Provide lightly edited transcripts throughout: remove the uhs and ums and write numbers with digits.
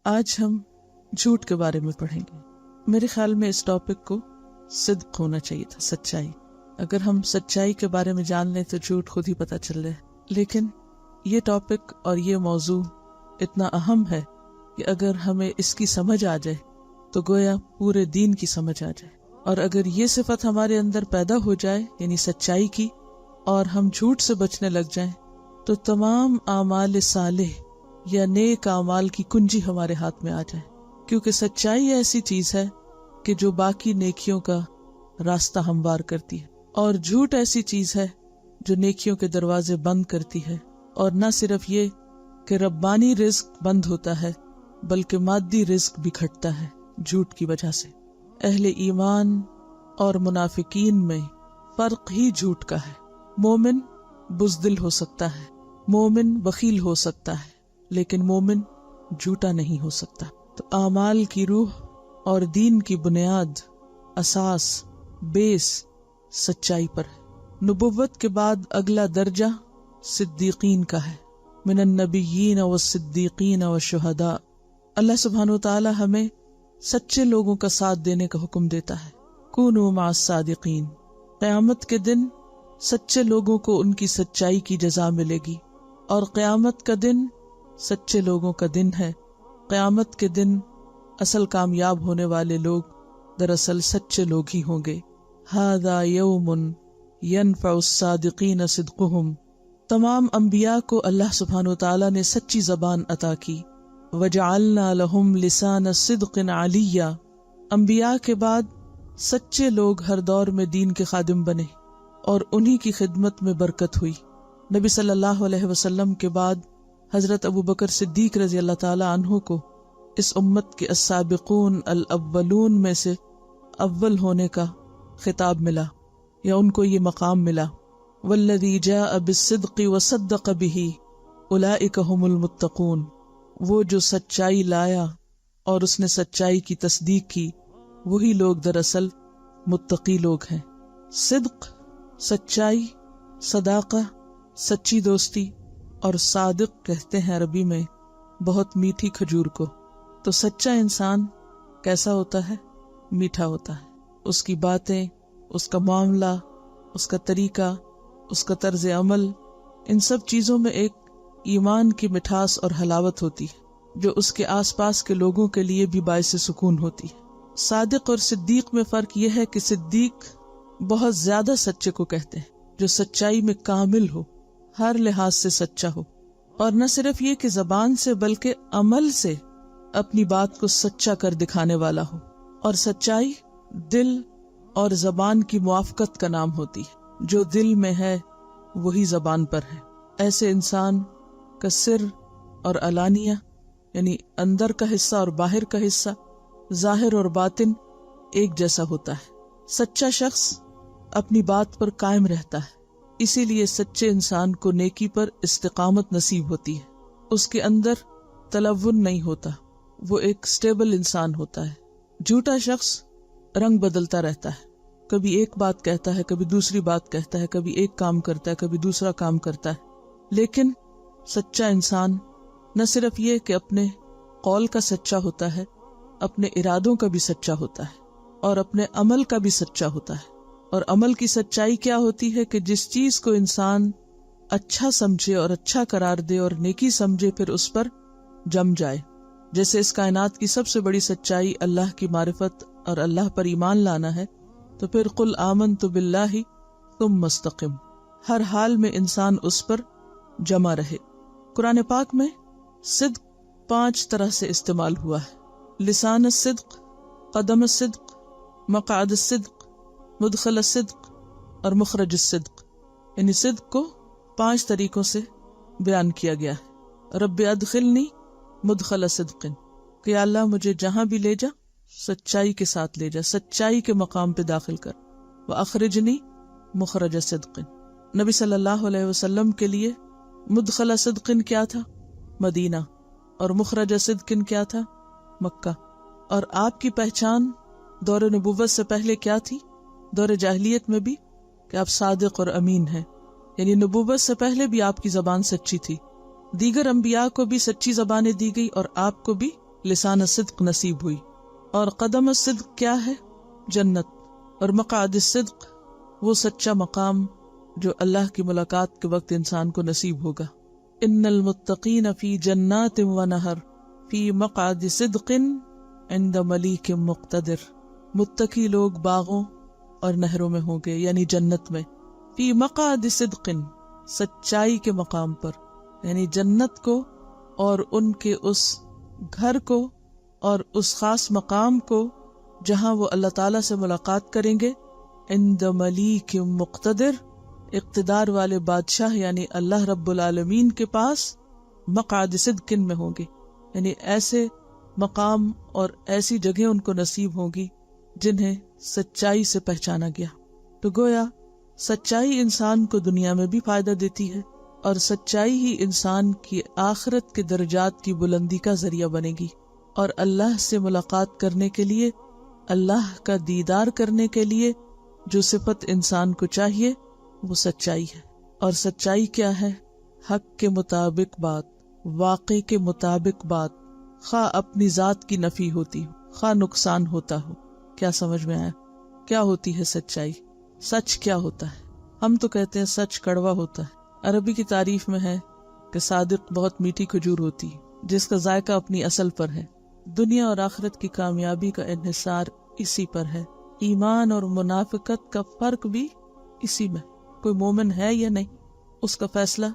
آج ہم جھوٹ کے بارے میں پڑھیں گے۔ میرے خیال میں اس ٹاپک کو صدق ہونا چاہیے تھا، سچائی۔ اگر ہم سچائی کے بارے میں جان لیں تو جھوٹ خود ہی پتہ چل رہا ہے، لیکن یہ ٹاپک اور یہ موضوع اتنا اہم ہے کہ اگر ہمیں اس کی سمجھ آ جائے تو گویا پورے دین کی سمجھ آ جائے، اور اگر یہ صفت ہمارے اندر پیدا ہو جائے یعنی سچائی کی، اور ہم جھوٹ سے بچنے لگ جائیں تو تمام اعمال صالح یا نیک اعمال کی کنجی ہمارے ہاتھ میں آ جائے، کیونکہ سچائی ایسی چیز ہے کہ جو باقی نیکیوں کا راستہ ہموار کرتی ہے، اور جھوٹ ایسی چیز ہے جو نیکیوں کے دروازے بند کرتی ہے۔ اور نہ صرف یہ کہ ربانی رزق بند ہوتا ہے بلکہ مادی رزق بھی گھٹتا ہے جھوٹ کی وجہ سے۔ اہل ایمان اور منافقین میں فرق ہی جھوٹ کا ہے۔ مومن بزدل ہو سکتا ہے، مومن بخیل ہو سکتا ہے، لیکن مومن جھوٹا نہیں ہو سکتا۔ تو اعمال کی روح اور دین کی بنیاد، اساس، بیس سچائی پر ہے۔ نبوت کے بعد اگلا درجہ صدیقین کا ہے، من النبیین والصدیقین والشہداء۔ اللہ سبحانہ وتعالی ہمیں سچے لوگوں کا ساتھ دینے کا حکم دیتا ہے، کونوا مع الصادقین۔ قیامت کے دن سچے لوگوں کو ان کی سچائی کی جزا ملے گی، اور قیامت کا دن سچے لوگوں کا دن ہے۔ قیامت کے دن اصل کامیاب ہونے والے لوگ دراصل سچے لوگ ہی ہوں گے۔ ھذا یوم ینفع الصادقین صدقہم۔ تمام انبیاء کو اللہ سبحانہ وتعالی نے سچی زبان عطا کی۔ وجعلنا لہم لسان صدق علیہ۔ انبیاء کے بعد سچے لوگ ہر دور میں دین کے خادم بنے، اور انہی کی خدمت میں برکت ہوئی۔ نبی صلی اللہ علیہ وسلم کے بعد حضرت ابوبکر صدیق رضی اللہ تعالی عنہ کو اس امت کے السابقون الاولون میں سے اول ہونے کا خطاب ملا، یا ان کو یہ مقام ملا۔ والذی جاء بالصدق وصدق به اولئک هم المتقون۔ وہ جو سچائی لایا اور اس نے سچائی کی تصدیق کی، وہی لوگ دراصل متقی لوگ ہیں۔ صدق سچائی، صداقہ سچی دوستی، اور صادق کہتے ہیں عربی میں بہت میٹھی کھجور کو۔ تو سچا انسان کیسا ہوتا ہے؟ میٹھا ہوتا ہے۔ اس کی باتیں، اس کا معاملہ، اس کا طریقہ، اس کا طرز عمل، ان سب چیزوں میں ایک ایمان کی مٹھاس اور حلاوت ہوتی ہے جو اس کے آس پاس کے لوگوں کے لیے بھی باعث سکون ہوتی ہے۔ صادق اور صدیق میں فرق یہ ہے کہ صدیق بہت زیادہ سچے کو کہتے ہیں، جو سچائی میں کامل ہو، ہر لحاظ سے سچا ہو، اور نہ صرف یہ کہ زبان سے بلکہ عمل سے اپنی بات کو سچا کر دکھانے والا ہو۔ اور سچائی دل اور زبان کی موافقت کا نام ہوتی ہے، جو دل میں ہے وہی زبان پر ہے۔ ایسے انسان کا سر اور علانیہ یعنی اندر کا حصہ اور باہر کا حصہ، ظاہر اور باطن ایک جیسا ہوتا ہے۔ سچا شخص اپنی بات پر قائم رہتا ہے، اسی لیے سچے انسان کو نیکی پر استقامت نصیب ہوتی ہے۔ اس کے اندر تلون نہیں ہوتا، وہ ایک سٹیبل انسان ہوتا ہے۔ جھوٹا شخص رنگ بدلتا رہتا ہے، کبھی ایک بات کہتا ہے، کبھی دوسری بات کہتا ہے، کبھی ایک کام کرتا ہے، کبھی دوسرا کام کرتا ہے۔ لیکن سچا انسان نہ صرف یہ کہ اپنے قول کا سچا ہوتا ہے، اپنے ارادوں کا بھی سچا ہوتا ہے، اور اپنے عمل کا بھی سچا ہوتا ہے۔ اور عمل کی سچائی کیا ہوتی ہے کہ جس چیز کو انسان اچھا سمجھے اور اچھا قرار دے اور نیکی سمجھے، پھر اس پر جم جائے۔ جیسے اس کائنات کی سب سے بڑی سچائی اللہ کی معرفت اور اللہ پر ایمان لانا ہے، تو پھر قل آمنت باللہ ثم استقم، ہر حال میں انسان اس پر جمع رہے۔ قرآن پاک میں صدق 5 طرح سے استعمال ہوا ہے: لسان الصدق، قدم الصدق، مقعد الصدق، مدخل الصدق، اور مخرج الصدق۔ یعنی صدق کو 5 طریقوں سے بیان کیا گیا ہے۔ رب ادخلنی مدخل صدق، کہ یا اللہ مجھے جہاں بھی لے جا سچائی کے ساتھ لے جا، سچائی کے مقام پہ داخل کر۔ وَأَخْرِجْنِي مخرج صدق۔ نبی صلی اللہ علیہ وسلم کے لیے مدخل صدق کیا تھا؟ مدینہ، اور مخرج صدق کیا تھا؟ مکہ۔ اور آپ کی پہچان دور نبوت سے پہلے کیا تھی؟ دور جاہلیت میں بھی کہ آپ صادق اور امین ہیں، یعنی نبوت سے پہلے بھی آپ کی زبان سچی تھی۔ دیگر انبیاء کو بھی سچی زبانیں دی گئی اور آپ کو بھی، لسان صدق نصیب ہوئی. اور قدم صدق کیا ہے؟ جنت. اور مقعد صدق وہ سچا مقام جو اللہ کی ملاقات کے وقت انسان کو نصیب ہوگا. ان المتقین فی جنات و نہر فی مقعد صدق عند ملیک مقتدر. متقی لوگ باغوں اور نہروں میں ہوں گے، یعنی جنت میں. فی مقعد صدق، سچائی کے مقام پر، یعنی جنت کو اور ان کے اس گھر کو اور اس خاص مقام کو جہاں وہ اللہ تعالیٰ سے ملاقات کریں گے. عند ملیک مقتدر، اقتدار والے بادشاہ یعنی اللہ رب العالمین کے پاس مقعد صدق میں ہوں گے، یعنی ایسے مقام اور ایسی جگہ ان کو نصیب ہوگی جنہیں سچائی سے پہچانا گیا. تو گویا سچائی انسان کو دنیا میں بھی فائدہ دیتی ہے، اور سچائی ہی انسان کی آخرت کے درجات کی بلندی کا ذریعہ بنے گی. اور اللہ سے ملاقات کرنے کے لیے، اللہ کا دیدار کرنے کے لیے جو صفت انسان کو چاہیے وہ سچائی ہے. اور سچائی کیا ہے؟ حق کے مطابق بات، واقع کے مطابق بات، خواہ اپنی ذات کی نفی ہوتی ہو، خواہ نقصان ہوتا ہو. کیا سمجھ میں آیا؟ کیا ہوتی ہے سچائی؟ سچ کیا ہوتا ہے؟ ہم تو کہتے ہیں سچ کڑوا ہوتا ہے. عربی کی تعریف میں ہے کہ صادق بہت میٹھی کھجور ہوتی ہے جس کا ذائقہ اپنی اصل پر ہے. دنیا اور آخرت کی کامیابی کا انحصار اسی پر ہے. ایمان اور منافقت کا فرق بھی اسی میں. کوئی مومن ہے یا نہیں، اس کا فیصلہ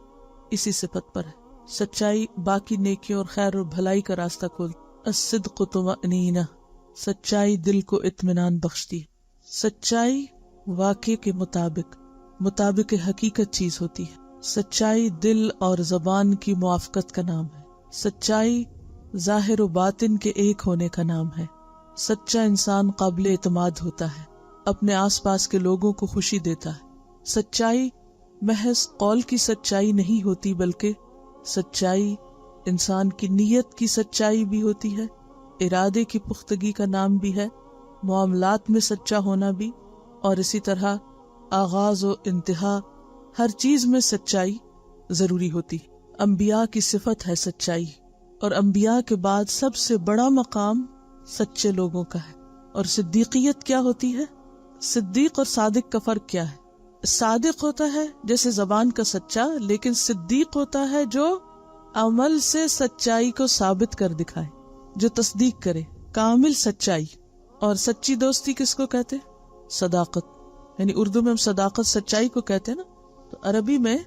اسی صفت پر ہے. سچائی باقی نیکیوں اور خیر اور بھلائی کا راستہ کھولتی. الصدق طمأنینہ، سچائی دل کو اطمینان بخشتی ہے. سچائی واقع کے مطابق حقیقت چیز ہوتی ہے. سچائی دل اور زبان کی موافقت کا نام ہے. سچائی ظاہر و باطن کے ایک ہونے کا نام ہے. سچا انسان قابل اعتماد ہوتا ہے، اپنے آس پاس کے لوگوں کو خوشی دیتا ہے. سچائی محض قول کی سچائی نہیں ہوتی، بلکہ سچائی انسان کی نیت کی سچائی بھی ہوتی ہے، ارادے کی پختگی کا نام بھی ہے، معاملات میں سچا ہونا بھی، اور اسی طرح آغاز و انتہا ہر چیز میں سچائی ضروری ہوتی. انبیاء کی صفت ہے سچائی، اور انبیاء کے بعد سب سے بڑا مقام سچے لوگوں کا ہے. اور صدیقیت کیا ہوتی ہے؟ صدیق اور صادق کا فرق کیا ہے؟ صادق ہوتا ہے جیسے زبان کا سچا، لیکن صدیق ہوتا ہے جو عمل سے سچائی کو ثابت کر دکھائے، جو تصدیق کرے، کامل سچائی. اور سچی دوستی کس کو کہتے؟ صداقت. یعنی اردو میں ہم صداقت سچائی کو کہتے ہیں نا، تو عربی میں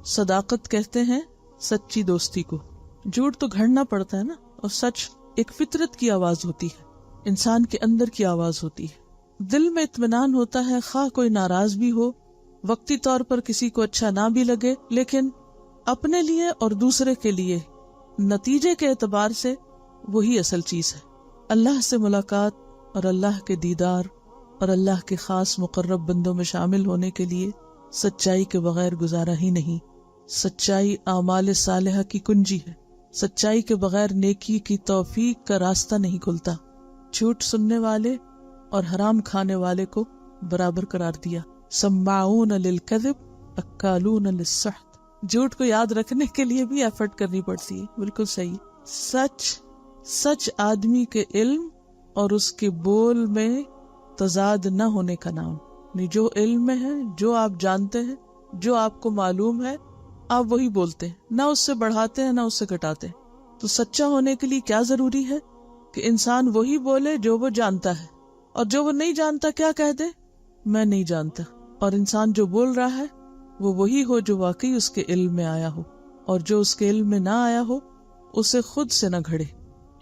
صداقت کہتے ہیں سچی دوستی کو. جھوٹ تو گھڑنا پڑتا ہے نا، اور سچ ایک فطرت کی آواز ہوتی ہے، انسان کے اندر کی آواز ہوتی ہے. دل میں اطمینان ہوتا ہے، خواہ کوئی ناراض بھی ہو، وقتی طور پر کسی کو اچھا نہ بھی لگے، لیکن اپنے لیے اور دوسرے کے لیے نتیجے کے اعتبار سے وہی اصل چیز ہے. اللہ سے ملاقات اور اللہ کے دیدار اور اللہ کے خاص مقرب بندوں میں شامل ہونے کے لیے سچائی کے بغیر گزارا ہی نہیں. سچائی اعمال صالحہ کی کنجی ہے. سچائی کے بغیر نیکی کی توفیق کا راستہ نہیں کھلتا. جھوٹ سننے والے اور حرام کھانے والے کو برابر قرار دیا. سماعون للکذب اکالون للسحت. جھوٹ کو یاد رکھنے کے لیے بھی ایفرٹ کرنی پڑتی ہے. بالکل صحیح. سچ آدمی کے علم اور اس کے بول میں تضاد نہ ہونے کا نام. جو علم میں ہے، جو آپ جانتے ہیں، جو آپ کو معلوم ہے، آپ وہی بولتے ہیں، نہ اس سے بڑھاتے ہیں نہ اس سے گھٹاتے ہیں. تو سچا ہونے کے لیے کیا ضروری ہے کہ انسان وہی بولے جو وہ جانتا ہے، اور جو وہ نہیں جانتا کیا کہہ دے؟ میں نہیں جانتا. اور انسان جو بول رہا ہے وہ وہی ہو جو واقعی اس کے علم میں آیا ہو، اور جو اس کے علم میں نہ آیا ہو اسے خود سے نہ گھڑے،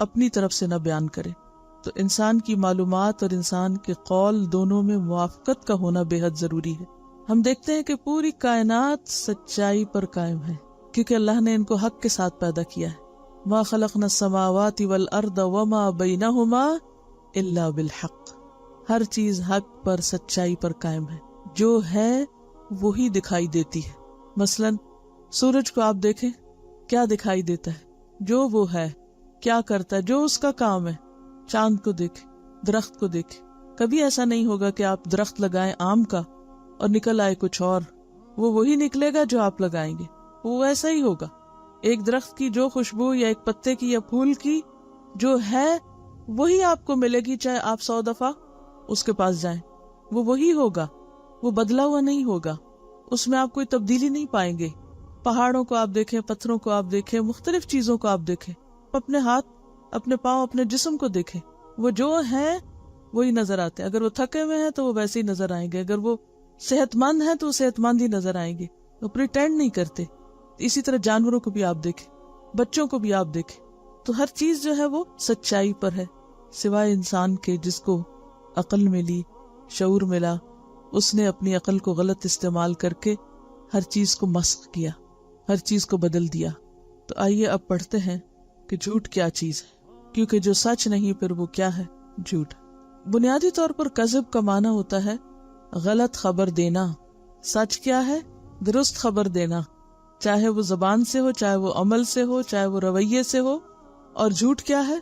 اپنی طرف سے نہ بیان کرے. تو انسان کی معلومات اور انسان کے قول دونوں میں موافقت کا ہونا بے حد ضروری ہے. ہم دیکھتے ہیں کہ پوری کائنات سچائی پر قائم ہے، کیونکہ اللہ نے ان کو حق کے ساتھ پیدا کیا ہے. ما خلقنا السماوات والارض وما بینہما الا بالحق. ہر چیز حق پر، سچائی پر قائم ہے. جو ہے وہی دکھائی دیتی ہے. مثلا سورج کو آپ دیکھیں، کیا دکھائی دیتا ہے؟ جو وہ ہے، کیا کرتا ہے، جو اس کا کام ہے. چاند کو دیکھیں، درخت کو دیکھیں. کبھی ایسا نہیں ہوگا کہ آپ درخت لگائیں آم کا اور نکل آئے کچھ اور. وہ وہی نکلے گا جو آپ لگائیں گے، وہ ایسا ہی ہوگا. ایک درخت کی جو خوشبو یا ایک پتے کی یا پھول کی جو ہے وہی آپ کو ملے گی، چاہے آپ 100 دفعہ اس کے پاس جائیں، وہ وہی ہوگا، وہ بدلا ہوا نہیں ہوگا، اس میں آپ کوئی تبدیلی نہیں پائیں گے۔ پہاڑوں کو آپ دیکھیں، پتھروں کو آپ دیکھیں، مختلف چیزوں کو آپ دیکھیں، اپنے ہاتھ، اپنے پاؤں، اپنے جسم کو دیکھیں، وہ جو ہیں وہی نظر آتے ہیں۔ اگر وہ تھکے ہوئے ہیں تو وہ ویسے ہی نظر آئیں گے، اگر وہ صحت مند ہیں تو وہ صحت مند ہی نظر آئیں گے، وہ پریٹینڈ نہیں کرتے۔ اسی طرح جانوروں کو بھی آپ دیکھیں، بچوں کو بھی آپ دیکھیں، تو ہر چیز جو ہے وہ سچائی پر ہے، سوائے انسان کے جس کو عقل ملی، شعور ملا، اس نے اپنی عقل کو غلط استعمال کر کے ہر چیز کو مسخ کیا، ہر چیز کو بدل دیا۔ تو آئیے اب پڑھتے ہیں کہ جھوٹ کیا چیز ہے، کیونکہ جو سچ نہیں پھر وہ کیا ہے؟ جھوٹ۔ بنیادی طور پر کذب کا معنی ہوتا ہے غلط خبر دینا۔ سچ کیا ہے؟ درست خبر دینا، چاہے وہ زبان سے ہو، چاہے وہ عمل سے ہو، چاہے وہ رویے سے ہو۔ اور جھوٹ کیا ہے؟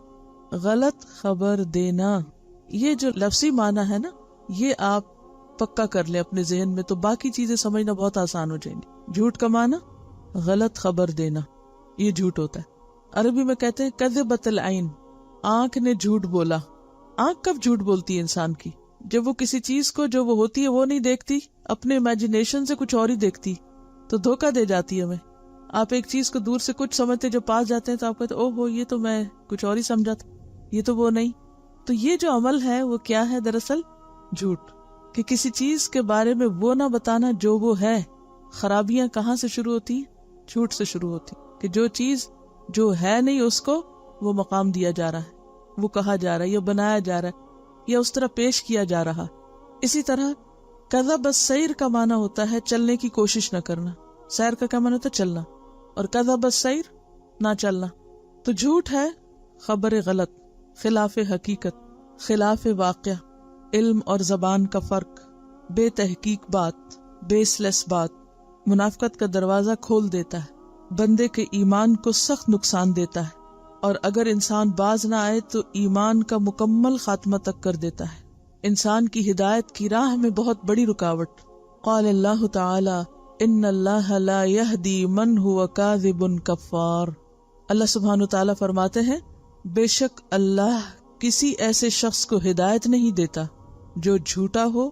غلط خبر دینا۔ یہ جو لفظی معنی ہے نا، یہ آپ پکا کر لیں اپنے ذہن میں، تو باقی چیزیں سمجھنا بہت آسان ہو جائیں گی۔ جھوٹ کا معنی غلط خبر دینا، یہ جھوٹ ہوتا ہے۔ عربی میں کہتے ہیں کذبت العین، آنکھ نے جھوٹ بولا۔ آنکھ کب جھوٹ بولتی ہے انسان کی؟ جب وہ کسی چیز کو جو وہ ہوتی ہے وہ نہیں دیکھتی، اپنے امیجنیشن سے کچھ اور ہی دیکھتی، تو دھوکہ دے جاتی ہے ہمیں۔ آپ ایک چیز کو دور سے کچھ سمجھتے، جب پاس جاتے ہیں تو آپ کہتے او ہو، یہ تو میں کچھ اور ہی سمجھا تھا، یہ تو وہ نہیں۔ تو یہ جو عمل ہے وہ کیا ہے؟ دراصل جھوٹ، کہ کسی چیز کے بارے میں وہ نہ بتانا جو وہ ہے۔ خرابیاں کہاں سے شروع ہوتی؟ جھوٹ سے شروع ہوتی، کہ جو چیز جو ہے نہیں اس کو وہ مقام دیا جا رہا ہے، وہ کہا جا رہا ہے، یا بنایا جا رہا ہے، یا اس طرح پیش کیا جا رہا۔ اسی طرح کذب السیر کا معنی ہوتا ہے چلنے کی کوشش نہ کرنا۔ سیر کا کیا معنی ہوتا ہے؟ چلنا، اور کذب السیر نہ چلنا۔ تو جھوٹ ہے خبر غلط، خلاف حقیقت، خلاف واقع، علم اور زبان کا فرق، بے تحقیق بات، بیس لیس بات، منافقت کا دروازہ کھول دیتا ہے، بندے کے ایمان کو سخت نقصان دیتا ہے، اور اگر انسان باز نہ آئے تو ایمان کا مکمل خاتمہ تک کر دیتا ہے، انسان کی ہدایت کی راہ میں بہت بڑی رکاوٹ۔ قال اللہ تعالی ان اللہ لا یہدی من هو کاذب کفار۔ اللہ سبحانہ تعالیٰ فرماتے ہیں بے شک اللہ کسی ایسے شخص کو ہدایت نہیں دیتا جو جھوٹا ہو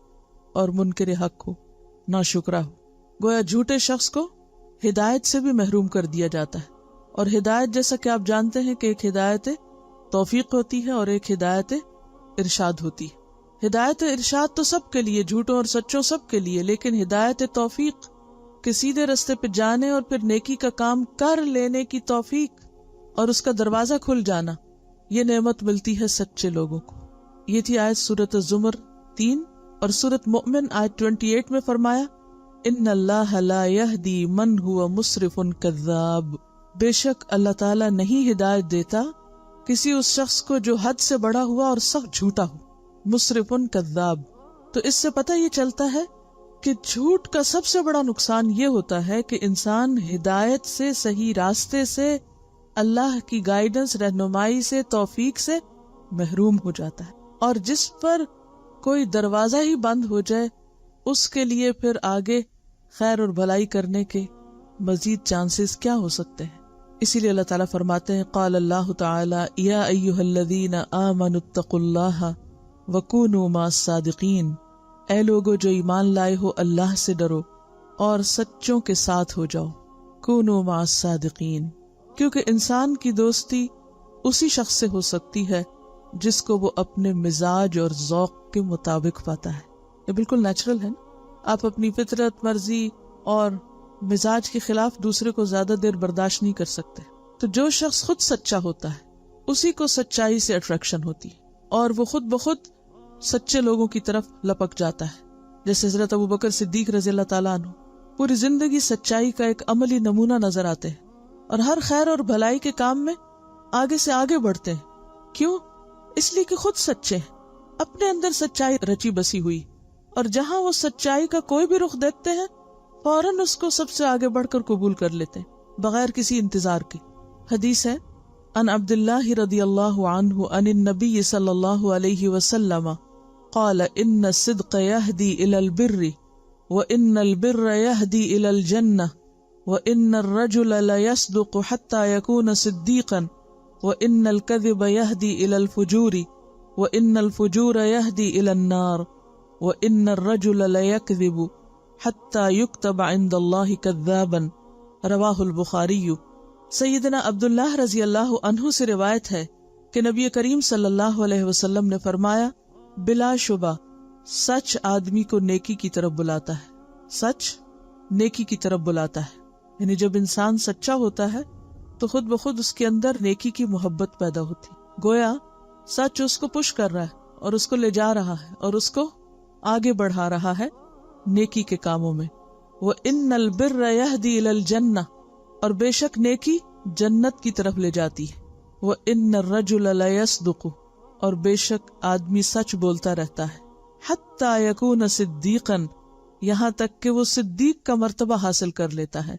اور منکر حق ہو، ناشکرا ہو۔ گویا جھوٹے شخص کو ہدایت سے بھی محروم کر دیا جاتا ہے، اور ہدایت جیسا کہ آپ جانتے ہیں کہ ایک ہدایت توفیق ہوتی ہے اور ایک ہدایت ارشاد ہوتی ہے۔ ہدایت ارشاد تو سب کے لیے، جھوٹوں اور سچوں سب کے لیے، لیکن ہدایت توفیق کہ سیدھے رستے پہ جانے اور پھر نیکی کا کام کر لینے کی توفیق اور اس کا دروازہ کھل جانا، یہ نعمت ملتی ہے سچے لوگوں کو۔ یہ تھی آیت سورۃ الزمر 3، اور سورۃ مؤمن آیت 28 میں فرمایا ان اللہ لا یہدی من هو مسرف کذاب۔ بے شک اللہ تعالیٰ نہیں ہدایت دیتا کسی اس شخص کو جو حد سے بڑا ہوا اور سخت جھوٹا ہو، مسرف کذاب۔ تو اس سے پتہ یہ چلتا ہے کہ جھوٹ کا سب سے بڑا نقصان یہ ہوتا ہے کہ انسان ہدایت سے، صحیح راستے سے، اللہ کی گائیڈنس، رہنمائی سے، توفیق سے محروم ہو جاتا ہے، اور جس پر کوئی دروازہ ہی بند ہو جائے اس کے لیے پھر آگے خیر اور بھلائی کرنے کے مزید چانسز کیا ہو سکتے ہیں۔ اسی لیے اللہ تعالیٰ فرماتے ہیں قال اللہ تعالی یا ایھا الذین آمنوا اتقوا اللہ وکونوا مع الصادقین۔ اے لوگو جو ایمان لائے ہو، اللہ سے ڈرو اور سچوں کے ساتھ ہو جاؤ، کونوا مع الصادقین۔ کیونکہ انسان کی دوستی اسی شخص سے ہو سکتی ہے جس کو وہ اپنے مزاج اور ذوق کے مطابق پاتا ہے۔ یہ بالکل نیچرل ہے نا، آپ اپنی فطرت، مرضی اور مزاج کے خلاف دوسرے کو زیادہ دیر برداشت نہیں کر سکتے۔ تو جو شخص خود سچا ہوتا ہے اسی کو سچائی سے اٹریکشن ہوتی ہے، اور وہ خود بخود سچے لوگوں کی طرف لپک جاتا ہے۔ جیسے حضرت ابوبکر صدیق رضی اللہ تعالیٰ عنہ پوری زندگی سچائی کا ایک عملی نمونہ نظر آتے ہیں، اور ہر خیر اور بھلائی کے کام میں آگے سے آگے بڑھتے ہیں۔ کیوں؟ اس لیے کہ خود سچے ہیں، اپنے اندر سچائی رچی بسی ہوئی، اور جہاں وہ سچائی کا کوئی بھی رخ دیکھتے ہیں فوراً اس کو سب سے آگے بڑھ کر قبول کر لیتے ہیں بغیر کسی انتظار کے۔ حدیث ہے ان عبداللہ رضی اللہ عنہ عن النبی صلی اللہ علیہ وسلم قال ان الصدق يهدي الى البر وان البر يهدي الى الجنة وان الرجل لا يصدق حتى يكون صديقا وَإِنَّ الْكَذِبَ يَهْدِي إِلَى الْفُجُورِ وَإِنَّ الْفُجُورَ يَهْدِي إِلَى النَّارِ وَإِنَّ الرَّجُلَ لَيَكْذِبُ حَتَّى يُكْتَبَ عِندَ اللَّهِ كَذَّابًا رواہ البخاری۔ سیدنا عبداللہ رضی اللہ عنہ سے روایت ہے کہ نبی کریم صلی اللہ علیہ وسلم نے فرمایا، بلا شبہ سچ آدمی کو نیکی کی طرف بلاتا ہے، سچ نیکی کی طرف بلاتا ہے۔ یعنی جب انسان سچا ہوتا ہے تو خود بخود اس کے اندر نیکی کی محبت پیدا ہوتی، گویا سچ اس کو پش کر رہا ہے اور اس کو لے جا رہا ہے اور اس کو آگے بڑھا رہا ہے نیکی کے کاموں میں۔ وَإِنَّ الْبِرَّ يَهْدِي إِلَى الْجَنَّةِ اور بے شک نیکی جنت کی طرف لے جاتی ہے۔ وَإِنَّ الرَّجُلَ لَيَصْدُقُ اور بے شک آدمی سچ بولتا رہتا ہے۔ حَتَّى يَكُونَ صِدِّيقًا یہاں تک کہ وہ صدیق کا مرتبہ حاصل کر لیتا ہے،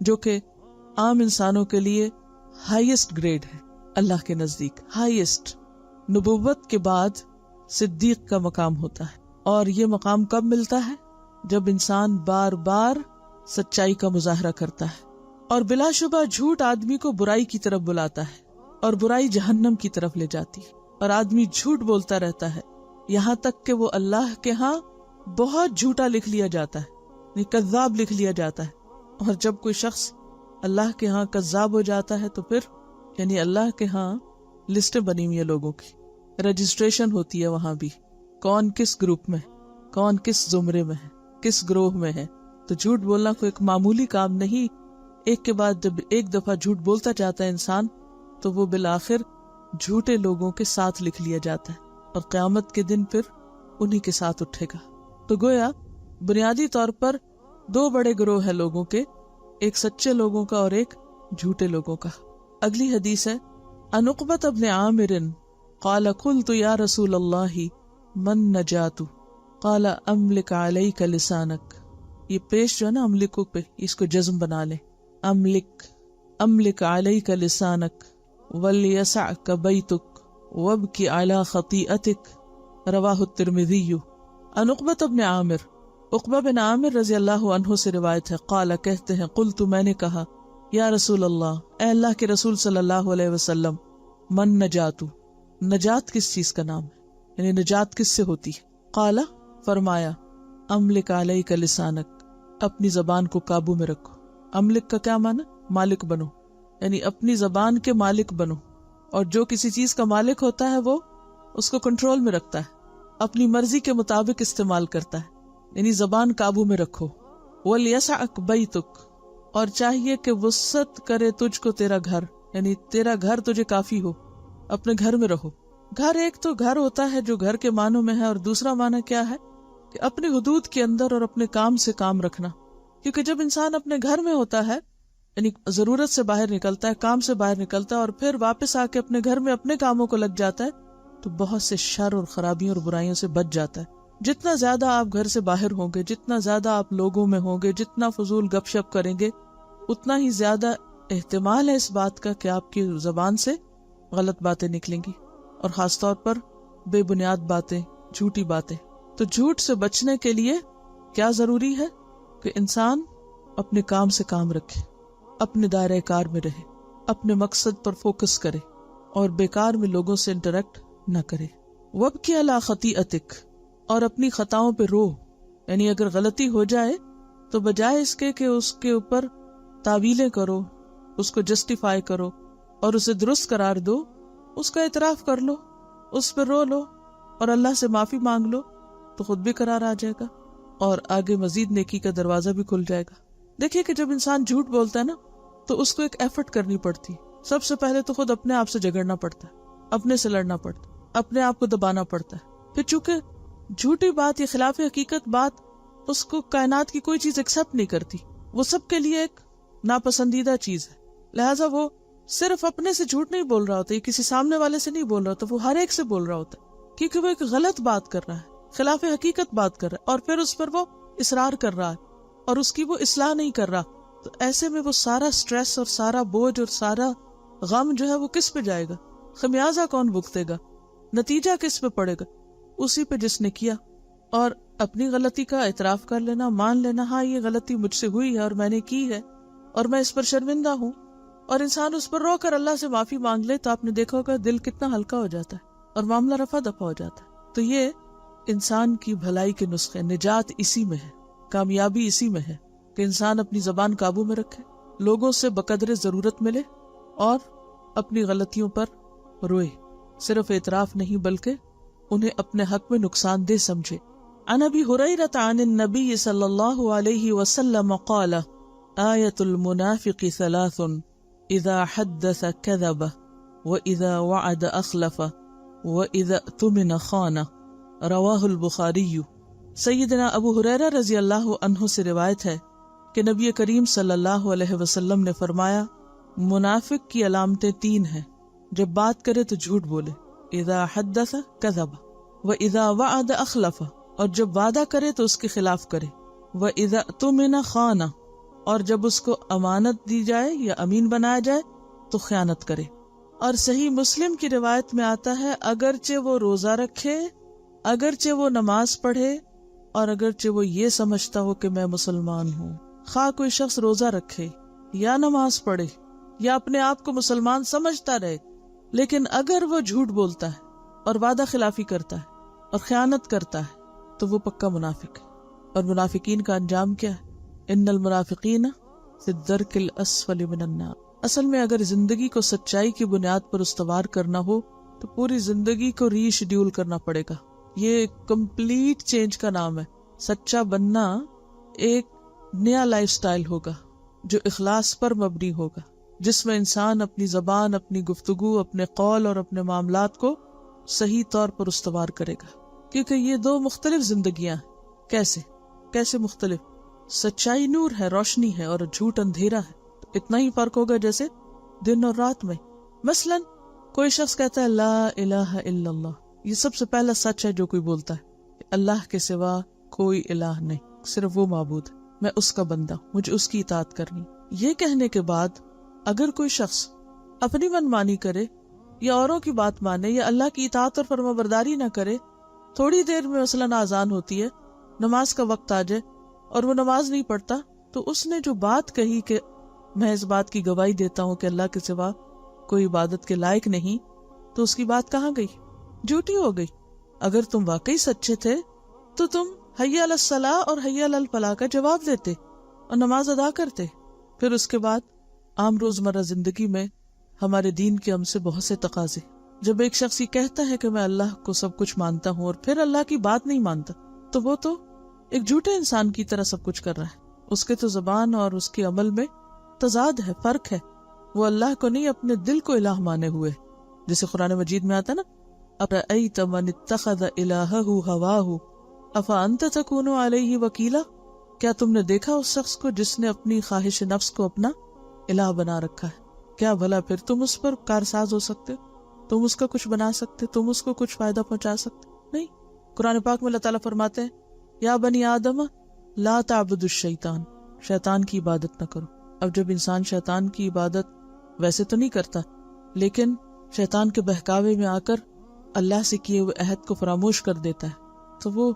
جو کہ عام انسانوں کے لیے ہائیسٹ گریڈ ہے، اللہ کے نزدیک ہائیسٹ۔ نبوت کے بعد صدیق کا مقام ہوتا ہے، اور یہ مقام کب ملتا ہے؟ جب انسان بار بار سچائی کا مظاہرہ کرتا ہے۔ اور بلا شبہ جھوٹ آدمی کو برائی کی طرف بلاتا ہے، اور برائی جہنم کی طرف لے جاتی ہے، اور آدمی جھوٹ بولتا رہتا ہے یہاں تک کہ وہ اللہ کے ہاں بہت جھوٹا لکھ لیا جاتا ہے، کذاب لکھ لیا جاتا ہے۔ اور جب کوئی شخص اللہ کے ہاں کذاب ہو جاتا ہے تو پھر یعنی اللہ کے ہاں لسٹیں بنی ہوئی ہیں لوگوں کی، رجسٹریشن ہوتی ہے وہاں بھی، کون کس گروپ میں، کون کس زمرے میں ہے، کس گروہ میں ہے۔ تو جھوٹ بولنا کوئی ایک معمولی کام نہیں، ایک کے بعد جب ایک دفعہ جھوٹ بولتا جاتا ہے انسان تو وہ بالآخر جھوٹے لوگوں کے ساتھ لکھ لیا جاتا ہے، اور قیامت کے دن پھر انہی کے ساتھ اٹھے گا۔ تو گویا بنیادی طور پر دو بڑے گروہ ہیں لوگوں کے، ایک سچے لوگوں کا اور ایک جھوٹے لوگوں کا۔ اگلی حدیث ہے، عن عقبۃ بن عامر قال قلت یا رسول اللہ من نجات قال املک علیک لسانک۔ یہ پیش جو ہے نا املکو پہ، اس کو جزم بنا لیں، املک علیک لسانک ولیسعک بیتک وابکی علی خطیئتک رواہ الترمذی۔ عن عقبۃ بن عامر، عقبہ بن عامر رضی اللہ عنہ سے روایت ہے، قال کہتے ہیں، قلت میں نے کہا، یا رسول اللہ اے اللہ کے رسول صلی اللہ علیہ وسلم، من نجات، نجات کس چیز کا نام ہے، یعنی نجات کس سے ہوتی ہے؟ قال فرمایا، املک علیک لسانک، اپنی زبان کو قابو میں رکھو۔ املک کا کیا معنی؟ مالک بنو، یعنی اپنی زبان کے مالک بنو، اور جو کسی چیز کا مالک ہوتا ہے وہ اس کو کنٹرول میں رکھتا ہے، اپنی مرضی کے مطابق استعمال کرتا ہے، یعنی زبان قابو میں رکھو۔ وَلْيَسَعْكَ بَيْتُكَ اور چاہیے کہ وسعت کرے تجھ کو تیرا گھر، یعنی تیرا گھر تجھے کافی ہو، اپنے گھر میں رہو۔ گھر ایک تو گھر ہوتا ہے جو گھر کے معنوں میں ہے، اور دوسرا معنی کیا ہے کہ اپنے حدود کے اندر اور اپنے کام سے کام رکھنا، کیونکہ جب انسان اپنے گھر میں ہوتا ہے یعنی ضرورت سے باہر نکلتا ہے، کام سے باہر نکلتا ہے، اور پھر واپس آ کے اپنے گھر میں اپنے کاموں کو لگ جاتا ہے تو بہت سے شر اور خرابیوں اور برائیوں سے بچ جاتا ہے۔ جتنا زیادہ آپ گھر سے باہر ہوں گے، جتنا زیادہ آپ لوگوں میں ہوں گے، جتنا فضول گپ شپ کریں گے، اتنا ہی زیادہ احتمال ہے اس بات کا کہ آپ کی زبان سے غلط باتیں نکلیں گی، اور خاص طور پر بے بنیاد باتیں، جھوٹی باتیں۔ تو جھوٹ سے بچنے کے لیے کیا ضروری ہے کہ انسان اپنے کام سے کام رکھے، اپنے دائرہ کار میں رہے، اپنے مقصد پر فوکس کرے، اور بیکار میں لوگوں سے انٹریکٹ نہ کرے۔ وَابْكِ عَلَىٰ خَطِیئَتِکَ اور اپنی خطاؤں پہ رو، یعنی اگر غلطی ہو جائے تو بجائے اس کے کہ اس کے اوپر تعویلیں کرو، اس کو جسٹیفائی کرو اور اسے درست قرار دو، اس کا اعتراف کر لو، اس پہ رو لو اور اللہ سے معافی مانگ لو، تو خود بھی قرار آ جائے گا اور آگے مزید نیکی کا دروازہ بھی کھل جائے گا۔ دیکھیے کہ جب انسان جھوٹ بولتا ہے نا تو اس کو ایک ایفرٹ کرنی پڑتی، سب سے پہلے تو خود اپنے آپ سے جھگڑنا پڑتا ہے، اپنے سے لڑنا پڑتا ہے، اپنے آپ کو دبانا پڑتا ہے۔ پھر چونکہ جھوٹی بات یا خلاف حقیقت بات اس کو کائنات کی کوئی چیز ایکسپٹ نہیں کرتی، وہ سب کے لیے ایک ناپسندیدہ چیز ہے، لہٰذا وہ صرف اپنے سے جھوٹ نہیں بول رہا ہوتا، یہ کسی سامنے والے سے نہیں بول رہا ہوتا، وہ ہر ایک سے بول رہا ہوتا ہے، کیونکہ وہ ایک غلط بات کر رہا ہے، خلاف حقیقت بات کر رہا ہے، اور پھر اس پر وہ اصرار کر رہا ہے اور اس کی وہ اصلاح نہیں کر رہا۔ تو ایسے میں وہ سارا سٹریس اور سارا بوجھ اور سارا غم جو ہے وہ کس پہ جائے گا؟ خمیازہ کون بھگتے گا؟ نتیجہ کس پہ پڑے گا؟ اسی پہ جس نے کیا۔ اور اپنی غلطی کا اعتراف کر لینا، مان لینا، ہاں یہ غلطی مجھ سے ہوئی ہے اور میں نے کی ہے اور میں اس پر شرمندہ ہوں اور انسان اس پر رو کر اللہ سے معافی مانگ لے تو آپ نے دیکھا ہوگا دل کتنا ہلکا ہو جاتا ہے اور معاملہ رفع دفع ہو جاتا ہے. تو یہ انسان کی بھلائی کے نسخے، نجات اسی میں ہے، کامیابی اسی میں ہے کہ انسان اپنی زبان قابو میں رکھے، لوگوں سے بقدر ضرورت ملے اور اپنی غلطیوں پر روئے، صرف اعتراف نہیں بلکہ انہیں اپنے حق میں نقصان دہ سمجھے. عن ابی ہریرہ عن النبی صلی اللہ علیہ وسلم قال آیۃ المنافق ثلاث اذا حدث کذب واذا وعد اخلف واذا اؤتمن خان. رواہ البخاری. سیدنا ابو ہریرہ رضی اللہ عنہ سے روایت ہے کہ نبی کریم صلی اللہ علیہ وسلم نے فرمایا منافق کی علامتیں تین ہیں، جب بات کرے تو جھوٹ بولے، اذا حدث کذب، واذا وعد اخلف، اور جب وعدہ کرے تو اس کے خلاف کرے، واذا اؤتمن خان، اور جب اس کو امانت دی جائے یا امین بنایا جائے تو خیانت کرے. اور صحیح مسلم کی روایت میں آتا ہے اگرچہ وہ روزہ رکھے، اگرچہ وہ نماز پڑھے، اور اگرچہ وہ یہ سمجھتا ہو کہ میں مسلمان ہوں. خواہ کوئی شخص روزہ رکھے یا نماز پڑھے یا اپنے آپ کو مسلمان سمجھتا رہے، لیکن اگر وہ جھوٹ بولتا ہے اور وعدہ خلافی کرتا ہے اور خیانت کرتا ہے تو وہ پکا منافق ہے. اور منافقین کا انجام کیا ہے؟ ان المنافقین فی الدرک الاسفل من النار. اصل میں اگر زندگی کو سچائی کی بنیاد پر استوار کرنا ہو تو پوری زندگی کو ری شیڈیول کرنا پڑے گا. یہ کمپلیٹ چینج کا نام ہے. سچا بننا ایک نیا لائف سٹائل ہوگا جو اخلاص پر مبنی ہوگا، جس میں انسان اپنی زبان، اپنی گفتگو، اپنے قول اور اپنے معاملات کو صحیح طور پر استوار کرے گا. کیونکہ یہ دو مختلف زندگیاں ہیں. کیسے مختلف؟ سچائی نور ہے، روشنی ہے، اور جھوٹ اندھیرا ہے. تو اتنا ہی فرق ہوگا جیسے دن اور رات میں. مثلا کوئی شخص کہتا ہے لا الہ الا اللہ، یہ سب سے پہلا سچ ہے جو کوئی بولتا ہے کہ اللہ کے سوا کوئی الہ نہیں، صرف وہ معبود ہے، میں اس کا بندہ ہوں، مجھے اس کی اطاعت کرنی. یہ کہنے کے بعد اگر کوئی شخص اپنی من مانی کرے یا اوروں کی بات مانے یا اللہ کی اطاعت اور فرمانبرداری نہ کرے، تھوڑی دیر میں مثلاً اذان ہوتی ہے، نماز کا وقت آ جائے اور وہ نماز نہیں پڑھتا، تو اس نے جو بات کہی کہ میں اس بات کی گواہی دیتا ہوں کہ اللہ کے سوا کوئی عبادت کے لائق نہیں، تو اس کی بات کہاں گئی؟ جھوٹی ہو گئی. اگر تم واقعی سچے تھے تو تم حی علی الصلاۃ اور حی علی الفلاح کا جواب دیتے اور نماز ادا کرتے. پھر اس کے بعد عام روزمرہ زندگی میں ہمارے دین کے ہم سے بہت سے تقاضے. جب ایک شخص یہ کہتا ہے کہ میں اللہ کو سب کچھ مانتا ہوں اور پھر اللہ کی بات نہیں مانتا، تو وہ تو ایک جھوٹے انسان کی طرح سب کچھ کر رہا ہے. اس کے تو زبان اور اس کے عمل میں تضاد ہے، فرق ہے. وہ اللہ کو نہیں اپنے دل کو الہ مانے ہوئے، جیسے قرآن مجید میں آتا نا اَرَأَيْتَ مَنِ اتَّخَذَ إِلَٰهَهُ هَوَاهُ أَفَأَنْتَ تَكُونُ عَلَيْهِ وَكِيلًا. کیا تم نے دیکھا اس شخص کو جس نے اپنی خواہش نفس کو اپنا الہ بنا رکھا ہے؟ کیا بھلا پھر تم اس پر کارساز ہو سکتے؟ تم اس کا کچھ بنا سکتے؟ تم اس کو کچھ فائدہ پہنچا سکتے؟ نہیں. قرآن پاک میں اللہ تعالیٰ فرماتے ہیں یا بنی آدم لا تعبدوا الشیطان، شیطان کی عبادت نہ کرو. اب جب انسان شیطان کی عبادت ویسے تو نہیں کرتا، لیکن شیطان کے بہکاوے میں آ کر اللہ سے کیے ہوئے عہد کو فراموش کر دیتا ہے، تو وہ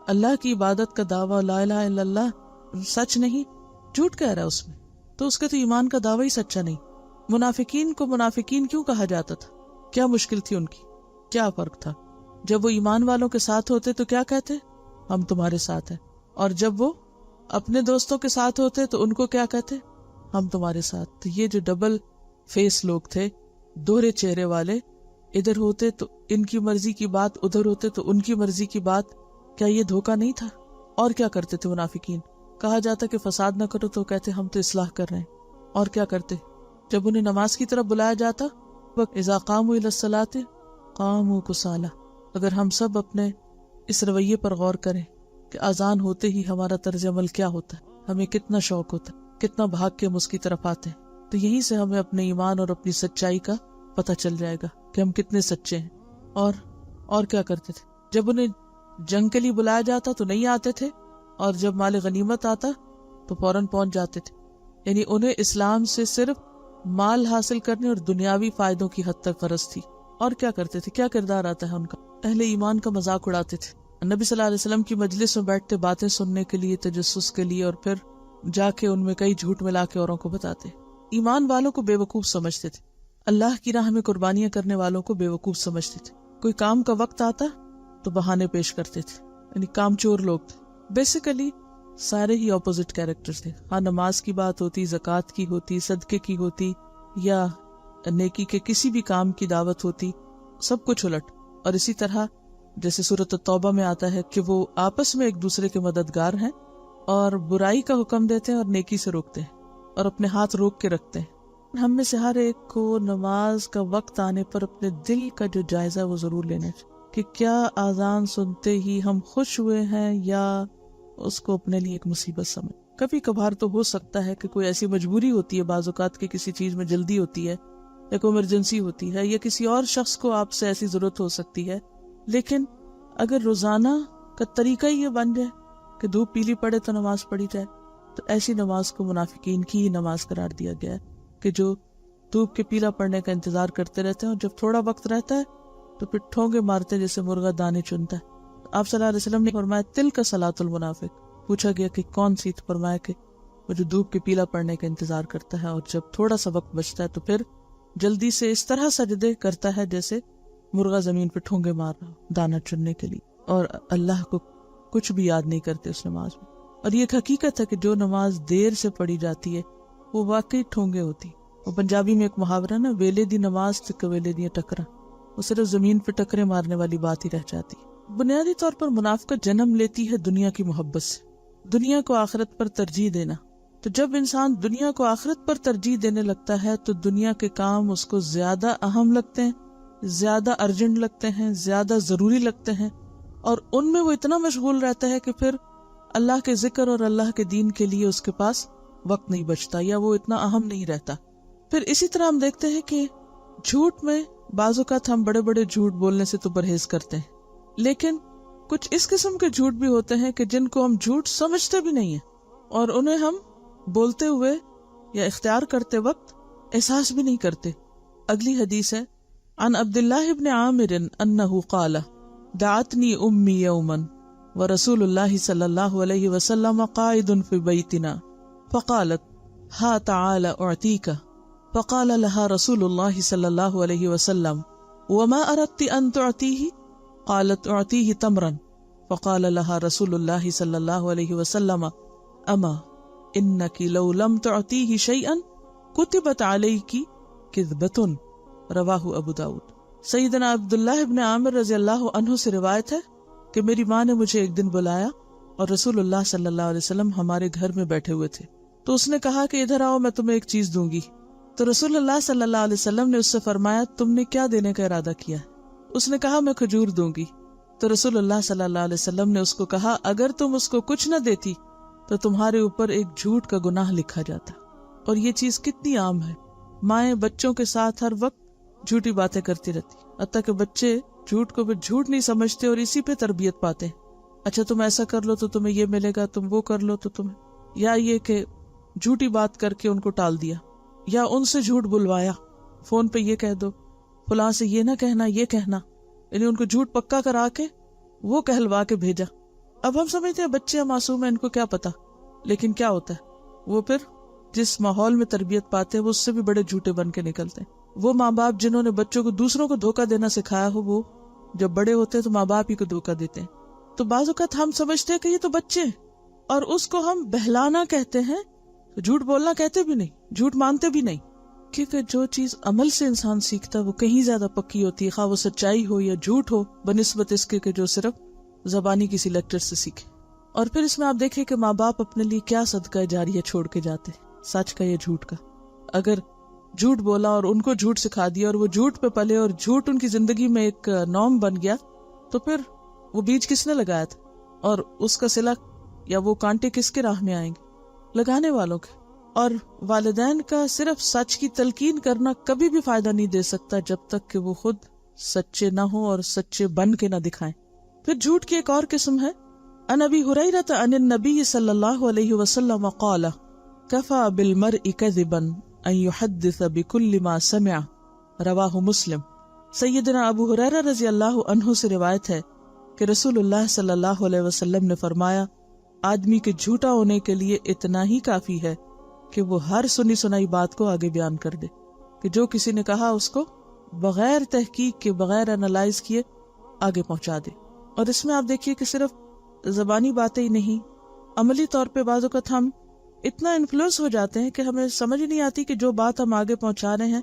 اللہ کی عبادت کا دعویٰ لا الہ الا اللہ سچ نہیں، جھوٹ کہہ رہا ہے اس میں، تو اس کے تو ایمان کا دعویٰ ہی سچا نہیں. منافقین کو منافقین کیوں کہا جاتا تھا؟ کیا مشکل تھی ان کی؟ کیا فرق تھا؟ جب وہ ایمان والوں کے ساتھ ہوتے تو کیا کہتے؟ ہم تمہارے ساتھ ہیں. اور جب وہ اپنے دوستوں کے ساتھ ہوتے تو ان کو کیا کہتے؟ ہم تمہارے ساتھ. تو یہ جو ڈبل فیس لوگ تھے، دوہرے چہرے والے، ادھر ہوتے تو ان کی مرضی کی بات، ادھر ہوتے تو ان کی مرضی کی بات، کیا یہ دھوکہ نہیں تھا؟ اور کیا کرتے تھے منافقین؟ کہا جاتا کہ فساد نہ کرو تو کہتے ہم تو اصلاح کر رہے ہیں. اور کیا کرتے؟ جب انہیں نماز کی طرف بلایا جاتا اذا قاموا الی الصلاۃ قاموا کسالی. اگر ہم سب اپنے اس رویے پر غور کریں کہ اذان ہوتے ہی ہمارا طرز عمل کیا ہوتا ہے، ہمیں کتنا شوق ہوتا ہے، کتنا بھاگ کے ہم اس کی طرف آتے ہیں، تو یہیں سے ہمیں اپنے ایمان اور اپنی سچائی کا پتہ چل جائے گا کہ ہم کتنے سچے ہیں. اور کیا کرتے تھے؟ جب انہیں جنگ کے لیے بلایا جاتا تو نہیں آتے تھے، اور جب مال غنیمت آتا تو فوراً پہنچ جاتے تھے. یعنی انہیں اسلام سے صرف مال حاصل کرنے اور دنیاوی فائدوں کی حد تک غرض تھی. اور کیا کرتے تھے؟ کیا کردار آتا ہے ان کا؟ اہل ایمان کا مذاق اڑاتے تھے. نبی صلی اللہ علیہ وسلم کی مجلس میں بیٹھتے باتیں سننے کے لیے، تجسس کے لیے، اور پھر جا کے ان میں کئی جھوٹ ملا کے اوروں کو بتاتے. ایمان والوں کو بیوقوف سمجھتے تھے، اللہ کی راہ میں قربانیاں کرنے والوں کو بیوقوف سمجھتے تھے. کوئی کام کا وقت آتا تو بہانے پیش کرتے تھے، یعنی کام چور لوگ تھے. بیسیکلی سارے ہی اپوزٹ کیریکٹر تھے. ہاں نماز کی بات ہوتی، زکوٰۃ کی ہوتی، صدقے کی ہوتی، یا نیکی کے کسی بھی کام کی دعوت ہوتی، سب کچھ الٹ. اور اسی طرح جیسے سورۃ التوبہ میں آتا ہے کہ وہ آپس میں ایک دوسرے کے مددگار ہیں اور برائی کا حکم دیتے ہیں اور نیکی سے روکتے ہیں اور اپنے ہاتھ روک کے رکھتے ہیں. ہم میں سے ہر ایک کو نماز کا وقت آنے پر اپنے دل کا جو جائزہ وہ ضرور لینا چاہیے کہ کیا آذان سنتے ہی ہم خوش ہوئے ہیں یا اس کو اپنے لیے ایک مصیبت سمجھ. کبھی کبھار تو ہو سکتا ہے کہ کوئی ایسی مجبوری ہوتی ہے، بعض اوقات کی کسی چیز میں جلدی ہوتی ہے یا کوئی ایمرجنسی ہوتی ہے یا کسی اور شخص کو آپ سے ایسی ضرورت ہو سکتی ہے. لیکن اگر روزانہ کا طریقہ ہی یہ بن جائے کہ دھوپ پیلی پڑے تو نماز پڑھی جائے، تو ایسی نماز کو منافقین کی ہی نماز قرار دیا گیا ہے کہ جو دھوپ کے پیلا پڑنے کا انتظار کرتے رہتے ہیں اور جب تھوڑا وقت رہتا ہے تو پھر ٹھونگے مارتے ہیں جیسے مرغا دانے چنتا ہے. آپ صلی اللہ علیہ وسلم نے فرمایا تلک صلاۃ المنافق. پوچھا گیا کہ کون سی؟ تو فرمایا کہ وہ جو دھوپ کے پیلا پڑنے کا انتظار کرتا ہے اور جب تھوڑا سا وقت بچتا ہے تو پھر جلدی سے اس طرح سجدے کرتا ہے جیسے مرغا زمین پہ ٹھونگے مار رہا ہو دانا چننے کے لیے، اور اللہ کو کچھ بھی یاد نہیں کرتے اس نماز میں. اور یہ ایک حقیقت ہے کہ جو نماز دیر سے پڑھی جاتی ہے وہ واقعی ٹھونگے ہوتی. وہ پنجابی میں ایک محاورہ نا، ویلے دی نماز تے کویلے دی ٹکرا، وہ صرف زمین پہ ٹکرے مارنے والی بات ہی رہ جاتی. بنیادی طور پر منافقت جنم لیتی ہے دنیا کی محبت سے، دنیا کو آخرت پر ترجیح دینا. تو جب انسان دنیا کو آخرت پر ترجیح دینے لگتا ہے تو دنیا کے کام اس کو زیادہ اہم لگتے ہیں، زیادہ ارجنٹ لگتے ہیں، زیادہ ضروری لگتے ہیں، اور ان میں وہ اتنا مشغول رہتا ہے کہ پھر اللہ کے ذکر اور اللہ کے دین کے لیے اس کے پاس وقت نہیں بچتا یا وہ اتنا اہم نہیں رہتا. پھر اسی طرح ہم دیکھتے ہیں کہ جھوٹ میں بعض اوقات ہم بڑے بڑے جھوٹ بولنے سے تو پرہیز کرتے ہیں، لیکن کچھ اس قسم کے جھوٹ بھی ہوتے ہیں کہ جن کو ہم جھوٹ سمجھتے بھی نہیں ہیں اور انہیں ہم بولتے ہوئے یا اختیار کرتے وقت احساس بھی نہیں کرتے. اگلی حدیث ہے عن عبداللہ ابن عامر انہ قال دعتنی امی یوما ورسول اللہ صلی اللہ علیہ وسلم قائد فی بیتنا فقالت ہا تعال اعطیک فقال لها رسول اللہ صلی اللہ علیہ وسلم وما اردت ان تعطیہ قالت اعطیہ تمرا فقال لها رسول اللہ صلی اللہ علیہ وسلم اما انک لو لم تعطیہ شیئا کتبت علیک کذبۃ رواہ ابو داود. سیدنا عبداللہ ابن عامر رضی اللہ عنہ سے روایت ہے کہ میری ماں نے مجھے ایک دن بلایا اور رسول اللہ صلی اللہ علیہ وسلم ہمارے گھر میں بیٹھے ہوئے تھے. تو اس نے کہا کہ ادھر آؤ میں تمہیں ایک چیز دوں گی. تو رسول اللہ صلی اللہ علیہ وسلم نے اس سے فرمایا تم نے کیا دینے کا ارادہ کیا؟ اس نے کہا میں کھجور دوں گی. تو رسول اللہ صلی اللہ علیہ وسلم نے اس کو کہا اگر تم اس کو کچھ نہ دیتی تو تمہارے اوپر ایک جھوٹ کا گناہ لکھا جاتا. اور یہ چیز کتنی عام ہے، مائیں بچوں کے ساتھ ہر وقت جھوٹی باتیں کرتی رہتی، حتیٰ کہ بچے جھوٹ کو بھی جھوٹ نہیں سمجھتے اور اسی پہ تربیت پاتے ہیں. اچھا تم ایسا کر لو تو تمہیں یہ ملے گا، تم وہ کر لو تو تمہیں، یا یہ کہ جھوٹی بات کر کے ان کو ٹال دیا یا ان سے جھوٹ بلوایا، فون پہ یہ کہہ دو، فلاں سے یہ نہ کہنا یہ کہنا، یعنی ان کو جھوٹ پکا کرا کے وہ کہلوا کے بھیجا. اب ہم سمجھتے ہیں بچے معصوم ہیں ان کو کیا پتا، لیکن کیا ہوتا ہے وہ پھر جس ماحول میں تربیت پاتے ہیں وہ اس سے بھی بڑے جھوٹے بن کے نکلتے ہیں. وہ ماں باپ جنہوں نے بچوں کو دوسروں کو دھوکہ دینا سکھایا ہو وہ جب بڑے ہوتے ہیں تو ماں باپ ہی کو دھوکہ دیتے ہیں. تو بعض اوقات ہم سمجھتے ہیں کہ یہ تو بچے ہیں اور اس کو ہم بہلانا کہتے ہیں، جھوٹ بولنا کہتے بھی نہیں، جھوٹ مانتے بھی نہیں، کیونکہ جو چیز عمل سے انسان سیکھتا ہے وہ کہیں زیادہ پکی ہوتی ہے، خواہ وہ سچائی ہو یا جھوٹ ہو، بنسبت اس کے کہ جو صرف زبانی کسی لیکچر سے سیکھے. اور پھر اس میں آپ دیکھیں کہ ماں باپ اپنے لیے کیا صدقہ جاریہ چھوڑ کے جاتے، سچ کا یا جھوٹ کا. اگر جھوٹ بولا اور ان کو جھوٹ سکھا دیا اور وہ جھوٹ پہ پلے اور جھوٹ ان کی زندگی میں ایک نارم بن گیا تو پھر وہ بیج کس نے لگایا تھا اور اس کا صلہ یا وہ کانٹے کس کے راہ میں آئیں گے؟ لگانے والوں کے. اور والدین کا صرف سچ کی تلقین کرنا کبھی بھی فائدہ نہیں دے سکتا جب تک کہ وہ خود سچے نہ ہوں اور سچے بن کے نہ دکھائیں. پھر جھوٹ کی ایک اور قسم ہے. عن ابی ہریرہ عن النبی صلی اللہ علیہ وسلم قال کفى بالمرء كذبا ان يحدث بكل ما سمع رواہ مسلم. سیدنا ابو ہریرہ رضی اللہ عنہ سے روایت ہے کہ رسول اللہ صلی اللہ علیہ وسلم نے فرمایا آدمی کے جھوٹا ہونے کے لیے اتنا ہی کافی ہے کہ وہ ہر سنی سنائی بات کو آگے بیان کر دے، کہ جو کسی نے کہا اس کو بغیر تحقیق کے، بغیر انالائز کیے آگے پہنچا دے۔ اور اس میں آپ دیکھیے کہ صرف زبانی باتیں ہی نہیں، عملی طور پہ بعض اوقات ہم اتنا انفلوئنس ہو جاتے ہیں کہ ہمیں سمجھ نہیں آتی کہ جو بات ہم آگے پہنچا رہے ہیں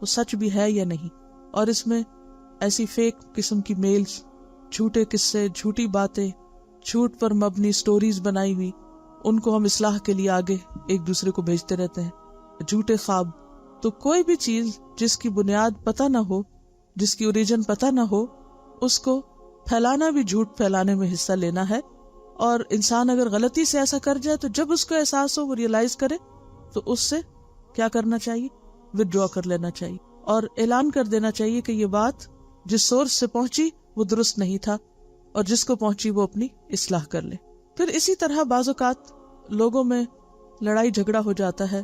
وہ سچ بھی ہے یا نہیں۔ اور اس میں ایسی فیک قسم کی میلز، جھوٹے قصے، جھوٹی باتیں، جھوٹ پر مبنی سٹوریز بنائی ہوئی، ان کو ہم اصلاح کے لیے آگے ایک دوسرے کو بھیجتے رہتے ہیں، جھوٹے خواب۔ تو کوئی بھی چیز جس کی بنیاد پتہ نہ ہو، جس کی اوریجن پتہ نہ ہو، اس کو پھیلانا بھی جھوٹ پھیلانے میں حصہ لینا ہے۔ اور انسان اگر غلطی سے ایسا کر جائے تو جب اس کو احساس ہو، وہ ریئلائز کرے، تو اس سے کیا کرنا چاہیے؟ ودرا کر لینا چاہیے اور اعلان کر دینا چاہیے کہ یہ بات جس سورس سے پہنچی وہ درست نہیں تھا، اور جس کو پہنچی وہ اپنی اصلاح کر لے۔ پھر اسی طرح بعض اوقات لوگوں میں لڑائی جھگڑا ہو جاتا ہے،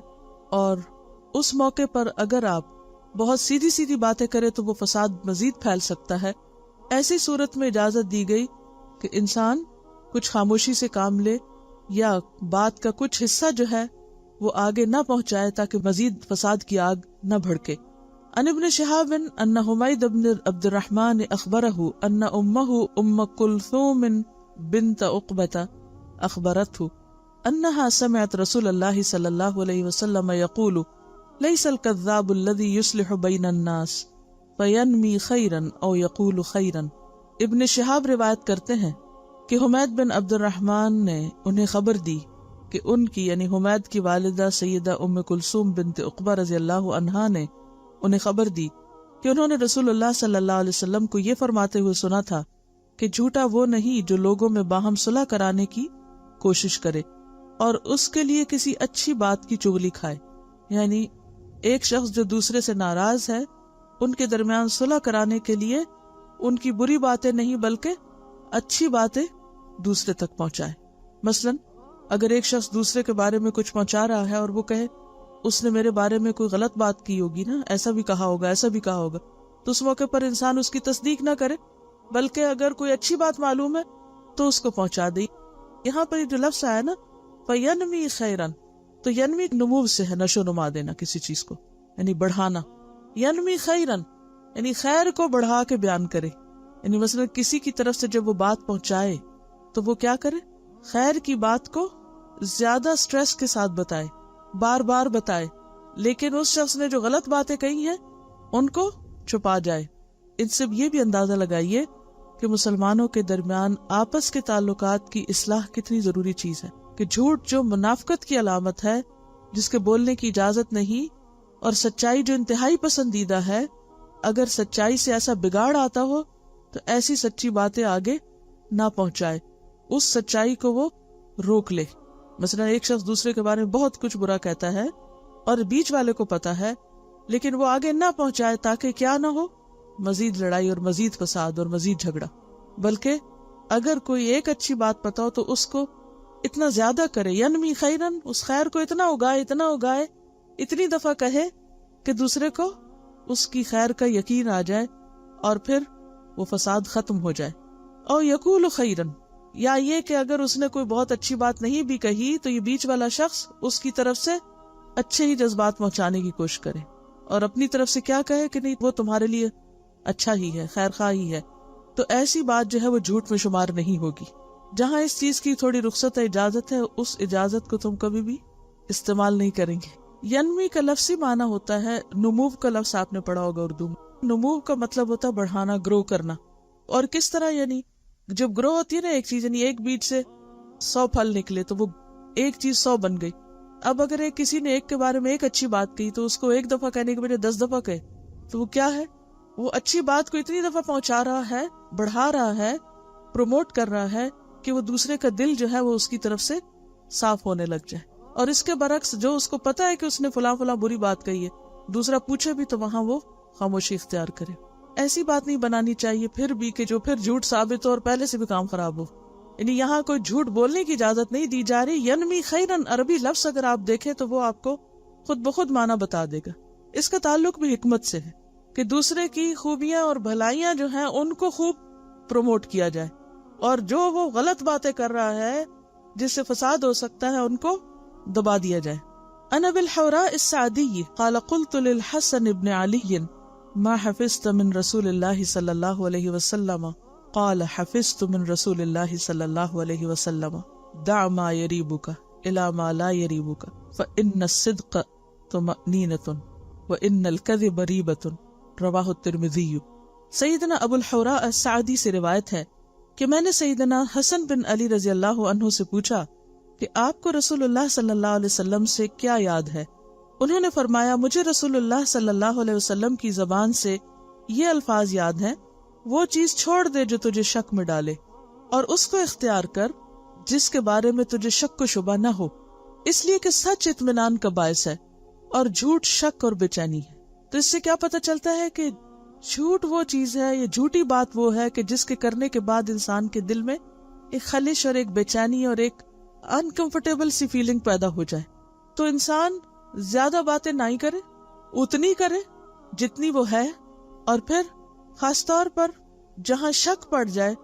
اور اس موقع پر اگر آپ بہت سیدھی سیدھی باتیں کریں تو وہ فساد مزید پھیل سکتا ہے۔ ایسی صورت میں اجازت دی گئی کہ انسان کچھ خاموشی سے کام لے، یا بات کا کچھ حصہ جو ہے وہ آگے نہ پہنچائے تاکہ مزید فساد کی آگ نہ بھڑکے۔ عن ابن شہاب ان حمید بن عبد الرحمن اخبرہ ان امہ ام کلثوم بنت عقبۃ اخبرتہ انہا سمعت رسول اللہ صلی اللہ علیہ وسلم یقول لیس الکذاب الذی یصلح بین الناس فینمی خیرا او یقول خیرا۔ ابن شہاب روایت کرتے ہیں کہ حمید بن عبد الرحمن نے انہیں خبر دی کہ ان کی یعنی حمید کی والدہ سیدہ ام کلثوم بنت عقبہ رضی اللہ عنہا نے انہیں خبر دی کہ انہوں نے رسول اللہ صلی اللہ علیہ وسلم کو یہ فرماتے ہوئے سنا تھا کہ جھوٹا وہ نہیں جو لوگوں میں باہم صلح کرانے کی کوشش کرے اور اس کے لیے کسی اچھی بات کی چغلی کھائے۔ یعنی ایک شخص جو دوسرے سے ناراض ہے، ان کے درمیان صلح کرانے کے لیے ان کی بری باتیں نہیں بلکہ اچھی باتیں دوسرے تک پہنچائے۔ مثلا اگر ایک شخص دوسرے کے بارے میں کچھ پہنچا رہا ہے اور وہ کہے اس نے میرے بارے میں کوئی غلط بات کی ہوگی نا، ایسا بھی کہا ہوگا، ایسا بھی کہا ہوگا، تو اس موقع پر انسان اس کی تصدیق نہ کرے بلکہ اگر کوئی اچھی بات معلوم ہے تو اس کو پہنچا دے۔ یہاں پر جو لفظ آیا نا فینمی خیرن، تو ینمی نمو سے ہے، نشو نما دینا کسی چیز کو، یعنی بڑھانا۔ ینمی خیرن یعنی خیر کو بڑھا کے بیان کرے، یعنی مثلا کسی کی طرف سے جب وہ بات پہنچائے تو وہ کیا کرے؟ خیر کی بات کو زیادہ سٹریس کے ساتھ بتائے، بار بار بتائے، لیکن اس شخص نے جو غلط باتیں کہی ہیں ان کو چھپا جائے۔ ان سے یہ بھی اندازہ لگائیے کہ مسلمانوں کے درمیان آپس کے تعلقات کی اصلاح کتنی ضروری چیز ہے، کہ جھوٹ جو منافقت کی علامت ہے، جس کے بولنے کی اجازت نہیں، اور سچائی جو انتہائی پسندیدہ ہے، اگر سچائی سے ایسا بگاڑ آتا ہو تو ایسی سچی باتیں آگے نہ پہنچائے، اس سچائی کو وہ روک لے۔ مثلا ایک شخص دوسرے کے بارے میں بہت کچھ برا کہتا ہے اور بیچ والے کو پتا ہے، لیکن وہ آگے نہ پہنچائے تاکہ کیا نہ ہو؟ مزید لڑائی اور مزید فساد اور مزید جھگڑا۔ بلکہ اگر کوئی ایک اچھی بات پتا ہو تو اس کو اتنا زیادہ کرے، ینمی خیرن، اس خیر کو اتنا اگائے، اتنی دفعہ کہے کہ دوسرے کو اس کی خیر کا یقین آ جائے اور پھر وہ فساد ختم ہو جائے۔ اور یقول خیرن، یا یہ کہ اگر اس نے کوئی بہت اچھی بات نہیں بھی کہی تو یہ بیچ والا شخص اس کی طرف سے اچھے ہی جذبات پہنچانے کی کوشش کرے اور اپنی طرف سے کیا کہے کہ نہیں وہ تمہارے لیے اچھا ہی ہے، خیر خواہ ہی ہے، تو ایسی بات جو ہے وہ جھوٹ میں شمار نہیں ہوگی۔ جہاں اس چیز کی تھوڑی رخصت ہے، اجازت ہے، اس اجازت کو تم کبھی بھی استعمال نہیں کریں گے۔ ینمی کا لفظی معنی ہوتا ہے، نمو کا لفظ آپ نے پڑھا ہوگا اردو میں، نمو کا مطلب ہوتا ہے بڑھانا، گرو کرنا۔ اور کس طرح؟ یعنی جب گرو ہوتی ہے نا ایک چیز، یعنی ایک بیج سے 100 پھل نکلے تو وہ ایک چیز 100 بن گئی۔ اب اگر کسی نے ایک کے بارے میں ایک اچھی بات کہی تو اس کو ایک دفعہ کہنے کے بجائے 10 دفعہ کہے تو وہ کیا ہے؟ وہ اچھی بات کو اتنی دفعہ پہنچا رہا ہے، بڑھا رہا ہے، پروموٹ کر رہا ہے کہ وہ دوسرے کا دل جو ہے وہ اس کی طرف سے صاف ہونے لگ جائے۔ اور اس کے برعکس جو اس کو پتا ہے کہ اس نے فلاں بری بات کہی ہے، دوسرا پوچھے بھی تو وہاں وہ خاموشی اختیار کرے۔ ایسی بات نہیں بنانی چاہیے پھر بھی کہ جو پھر جھوٹ ثابت ہو اور پہلے سے بھی کام خراب ہو۔ یعنی یہاں کوئی جھوٹ بولنے کی اجازت نہیں دی جا رہی۔ ینمی خیرن عربی لفظ اگر آپ دیکھیں تو وہ آپ کو خود بخود معنی بتا دے گا۔ اس کا تعلق بھی حکمت سے ہے کہ دوسرے کی خوبیاں اور بھلائیاں جو ہیں ان کو خوب پروموٹ کیا جائے، اور جو وہ غلط باتیں کر رہا ہے جس سے فساد ہو سکتا ہے ان کو دبا دیا جائے۔ عن ابي الحوراء السعدي قال قلت للحسن بن علي ما حفظت من رسول الله صلى الله عليه وسلم قال حفظت من رسول الله صلى الله عليه وسلم دع ما يريبك الى ما لا يريبك فان الصدق طمأنينة وان الكذب ريبة رواہ الترمذی۔ سیدنا ابو الحوراء السعدی سے روایت ہے کہ میں نے سیدنا حسن بن علی رضی اللہ عنہ سے پوچھا کہ آپ کو رسول اللہ صلی اللہ علیہ وسلم سے کیا یاد ہے؟ انہوں نے فرمایا مجھے رسول اللہ صلی اللہ علیہ وسلم کی زبان سے یہ الفاظ یاد ہیں، وہ چیز چھوڑ دے جو تجھے شک میں ڈالے اور اس کو اختیار کر جس کے بارے میں تجھے شک و شبہ نہ ہو، اس لیے کہ سچ اطمینان کا باعث ہے اور جھوٹ شک اور بے چینی ہے۔ تو اس سے کیا پتہ چلتا ہے کہ جھوٹ وہ چیز ہے، یہ جھوٹی بات وہ ہے کہ جس کے کرنے کے بعد انسان کے دل میں ایک خلش اور ایک بے چینی اور ایک انکمفرٹیبل سی فیلنگ پیدا ہو جائے۔ تو انسان زیادہ باتیں نہیں کرے، اتنی کرے جتنی وہ ہے، اور پھر خاص طور پر جہاں شک پڑ جائے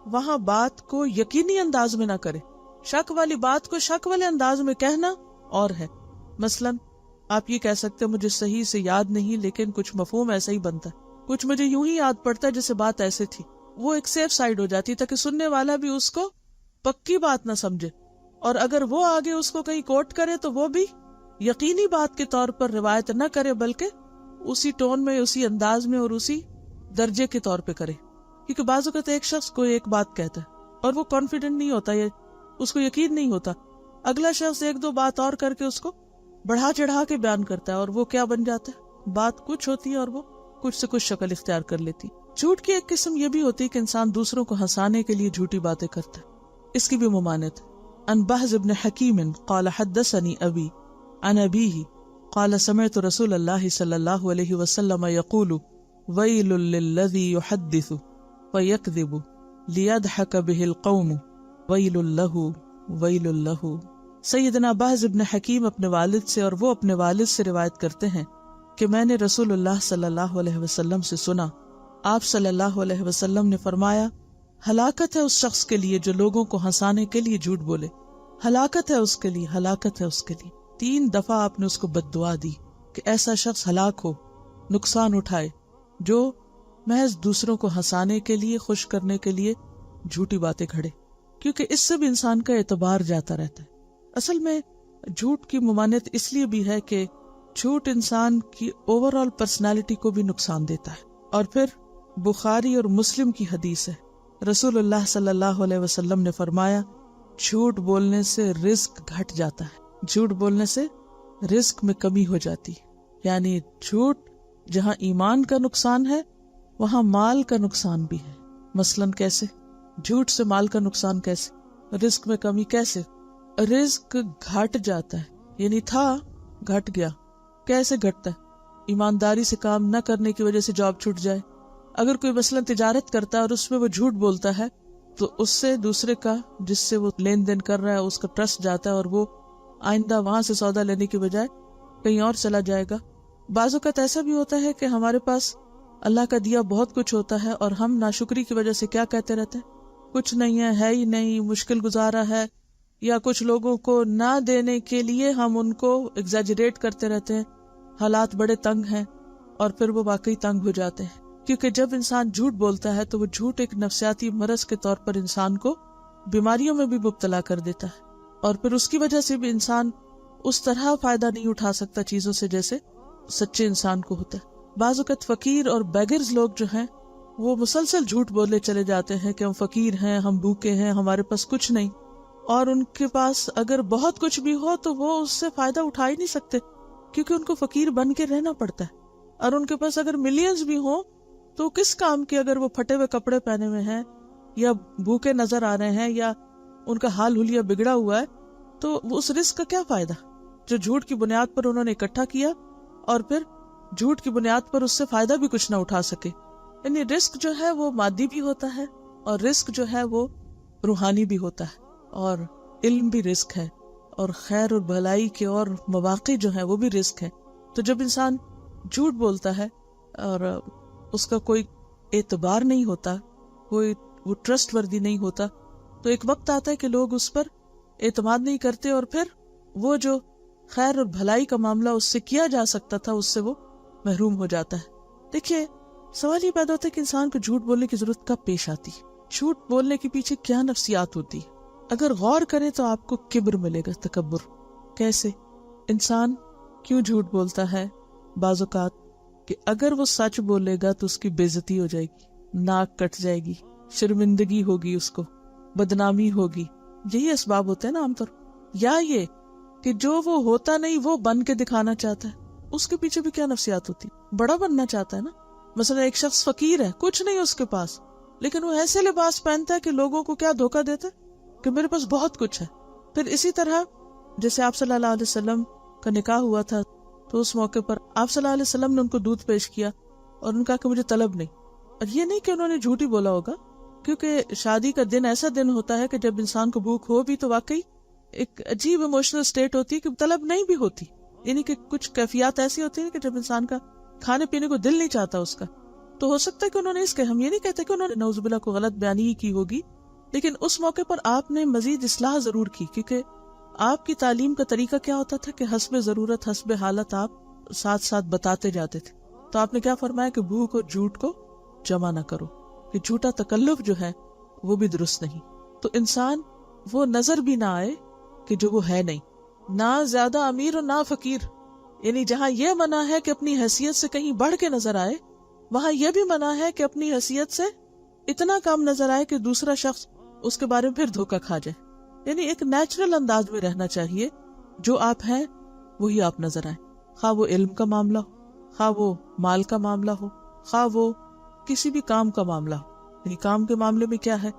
وہاں بات کو یقینی انداز میں نہ کرے۔ شک والی بات کو شک والے انداز میں کہنا اور ہے، مثلاً آپ یہ کہہ سکتے مجھے صحیح سے یاد نہیں لیکن کچھ مفہوم ایسا ہی بنتا ہے، کچھ مجھے یوں ہی یاد پڑتا ہے جیسے بات ایسے تھی، وہ ایک سیف سائیڈ ہو جاتی تاکہ سننے والا بھی اس کو پکی بات نہ سمجھے، اور اگر وہ آگے اس کو کہیں کوٹ کرے تو وہ بھی یقینی بات کے طور پر روایت نہ کرے بلکہ اسی ٹون میں، اسی انداز میں اور اسی درجے کے طور پہ کرے۔ کیونکہ بعض اوقات ایک شخص کوئی ایک بات کہتا ہے اور وہ کانفیڈنٹ نہیں ہوتا، یہ اس کو یقین نہیں ہوتا، اگلا شخص ایک دو بات اور کر کے اس کو بڑھا چڑھا کے بیان کرتا ہے اور وہ کیا بن جاتا ہے، بات کچھ ہوتی ہے اور وہ کچھ سے کچھ شکل اختیار کر لیتی۔ جھوٹ کی ایک قسم یہ بھی ہوتی ہے کہ انسان دوسروں کو ہنسانے کے لیے جھوٹی باتیں کرتا ہے، اس کی بھی ممانعت ہے۔ عن بہز بن حکیم قال حدثني ابی عن ابیہ قال سمعت رسول اللہ صلی اللہ علیہ وسلم یقول ویل للذی یحدث فیکذب لیضحک بہ القوم ویل لہ ویل لہ۔ سیدنا بہز بن حکیم اپنے والد سے اور وہ اپنے والد سے روایت کرتے ہیں کہ میں نے رسول اللہ صلی اللہ علیہ وسلم سے سنا، آپ صلی اللہ علیہ وسلم نے فرمایا ہلاکت ہے اس شخص کے لیے جو لوگوں کو ہنسانے کے لیے جھوٹ بولے، ہلاکت ہے اس کے لیے، ہلاکت ہے اس کے لیے۔ 3 دفعہ آپ نے اس کو بد دعا دی کہ ایسا شخص ہلاک ہو، نقصان اٹھائے جو محض دوسروں کو ہنسانے کے لیے، خوش کرنے کے لیے جھوٹی باتیں کھڑے، کیونکہ اس سے بھی انسان کا اعتبار جاتا رہتا ہے۔ اصل میں جھوٹ کی ممانعت اس لیے بھی ہے کہ جھوٹ انسان کی اوور آل پرسنالٹی کو بھی نقصان دیتا ہے۔ اور پھر بخاری اور مسلم کی حدیث ہے، رسول اللہ صلی اللہ علیہ وسلم نے فرمایا جھوٹ بولنے سے رزق گھٹ جاتا ہے، جھوٹ بولنے سے رزق میں کمی ہو جاتی ہے۔ یعنی جھوٹ جہاں ایمان کا نقصان ہے وہاں مال کا نقصان بھی ہے۔ مثلاً کیسے؟ جھوٹ سے مال کا نقصان کیسے؟ رزق میں کمی کیسے؟ رزق گھٹ جاتا ہے، یعنی تھا گھٹ گیا۔ کیسے گھٹتا ہے؟ ایمانداری سے کام نہ کرنے کی وجہ سے جاب چھوٹ جائے۔ اگر کوئی مثلاً تجارت کرتا ہے اور اس میں وہ جھوٹ بولتا ہے تو اس سے دوسرے کا جس سے وہ لین دین کر رہا ہے اس کا ٹرسٹ جاتا ہے اور وہ آئندہ وہاں سے سودا لینے کی بجائے کہیں اور چلا جائے گا۔ بعض اوقات ایسا بھی ہوتا ہے کہ ہمارے پاس اللہ کا دیا بہت کچھ ہوتا ہے اور ہم ناشکری کی وجہ سے کیا کہتے رہتے ہیں، کچھ نہیں ہے ہی نہیں، مشکل گزارا ہے، یا کچھ لوگوں کو نہ دینے کے لیے ہم ان کو ایگزیجریٹ کرتے رہتے ہیں، حالات بڑے تنگ ہیں، اور پھر وہ واقعی تنگ ہو جاتے ہیں۔ کیونکہ جب انسان جھوٹ بولتا ہے تو وہ جھوٹ ایک نفسیاتی مرض کے طور پر انسان کو بیماریوں میں بھی مبتلا کر دیتا ہے، اور پھر اس کی وجہ سے بھی انسان اس طرح فائدہ نہیں اٹھا سکتا چیزوں سے جیسے سچے انسان کو ہوتا ہے۔ بعض اوقات فقیر اور بیگرز لوگ جو ہیں وہ مسلسل جھوٹ بولے چلے جاتے ہیں کہ ہم فقیر ہیں، ہم بھوکے ہیں، ہمارے پاس کچھ نہیں، اور ان کے پاس اگر بہت کچھ بھی ہو تو وہ اس سے فائدہ اٹھا ہی نہیں سکتے کیونکہ ان کو فقیر بن کے رہنا پڑتا ہے۔ اور ان کے پاس اگر ملینز بھی ہوں تو کس کام کے اگر وہ پھٹے ہوئے کپڑے پہنے ہوئے ہیں یا بھوکے نظر آ رہے ہیں یا ان کا حال حلیہ بگڑا ہوا ہے، تو اس رزق کا کیا فائدہ جو جھوٹ کی بنیاد پر انہوں نے اکٹھا کیا اور پھر جھوٹ کی بنیاد پر اس سے فائدہ بھی کچھ نہ اٹھا سکے۔ یعنی رزق جو ہے وہ مادی بھی ہوتا ہے اور رزق جو ہے وہ روحانی بھی ہوتا ہے، اور علم بھی رزق ہے، اور خیر اور بھلائی کے اور مواقع جو ہیں وہ بھی رزق ہے۔ تو جب انسان جھوٹ بولتا ہے اور اس کا کوئی اعتبار نہیں ہوتا، وہ ٹرسٹ وردی نہیں ہوتا، تو ایک وقت آتا ہے کہ لوگ اس پر اعتماد نہیں کرتے، اور پھر وہ جو خیر اور بھلائی کا معاملہ اس سے کیا جا سکتا تھا، اس سے وہ محروم ہو جاتا ہے۔ دیکھیے سوال یہ پیدا ہوتا ہے کہ انسان کو جھوٹ بولنے کی ضرورت کب پیش آتی ہے، جھوٹ بولنے کے پیچھے کیا نفسیات ہوتی ہے۔ اگر غور کریں تو آپ کو کبر ملے گا، تکبر۔ کیسے؟ انسان کیوں جھوٹ بولتا ہے بعض اوقات کہ اگر وہ سچ بولے گا تو اس کی بے عزتی ہو جائے گی، ناک کٹ جائے گی، شرمندگی ہوگی، اس کو بدنامی ہوگی۔ یہی اسباب ہوتے ہیں نا عام طور، یا یہ کہ جو وہ ہوتا نہیں وہ بن کے دکھانا چاہتا ہے، اس کے پیچھے بھی کیا نفسیات ہوتی، بڑا بننا چاہتا ہے نا۔ مثلا ایک شخص فقیر ہے، کچھ نہیں اس کے پاس، لیکن وہ ایسے لباس پہنتا ہے کہ لوگوں کو کیا دھوکہ دیتا ہے کہ میرے پاس بہت کچھ ہے۔ پھر اسی طرح جیسے آپ صلی اللہ علیہ وسلم کا نکاح ہوا تھا تو اس موقع پر آپ صلی اللہ علیہ وسلم نے ان کو دودھ پیش کیا اور ان کا کہ مجھے طلب نہیں، اور یہ نہیں کہ انہوں نے جھوٹ ہی بولا ہوگا، کیونکہ شادی کا دن ایسا دن ہوتا ہے کہ جب انسان کو بھوک ہو بھی تو واقعی ایک عجیب ایموشنل سٹیٹ ہوتی ہے کہ طلب نہیں بھی ہوتی، یعنی کہ کچھ کیفیات ایسی ہوتی ہیں کہ جب انسان کا کھانے پینے کو دل نہیں چاہتا اس کا، تو ہو سکتا ہے کہ انہوں نے اس کے، ہم یہ نہیں کہتے کہ انہوں نے نعوذ باللہ کو غلط بیانی ہی کی ہوگی، لیکن اس موقع پر آپ نے مزید اصلاح ضرور کی، کیونکہ آپ کی تعلیم کا طریقہ کیا ہوتا تھا کہ حسب ضرورت حسب حالت آپ ساتھ ساتھ بتاتے جاتے تھے۔ تو آپ نے کیا فرمایا کہ بھوک اور جھوٹ کو جمع نہ کرو، کہ جھوٹا تکلف جو ہے وہ بھی درست نہیں۔ تو انسان وہ نظر بھی نہ آئے کہ جو وہ ہے نہیں، نہ زیادہ امیر اور نہ فقیر، یعنی جہاں یہ منع ہے کہ اپنی حیثیت سے کہیں بڑھ کے نظر آئے، وہاں یہ بھی منع ہے کہ اپنی حیثیت سے اتنا کم نظر آئے کہ دوسرا شخص اس کے بارے میں پھر دھوکہ کھا جائے۔ یعنی ایک نیچرل انداز میں رہنا چاہیے، جو آپ ہیں وہی آپ نظر آئیں، خواہ وہ علم کا معاملہ ہو، خواہ وہ مال کا معاملہ ہو، خواہ وہ کسی بھی کام کا معاملہ ہو۔ یعنی کام کے معاملے میں کیا ہے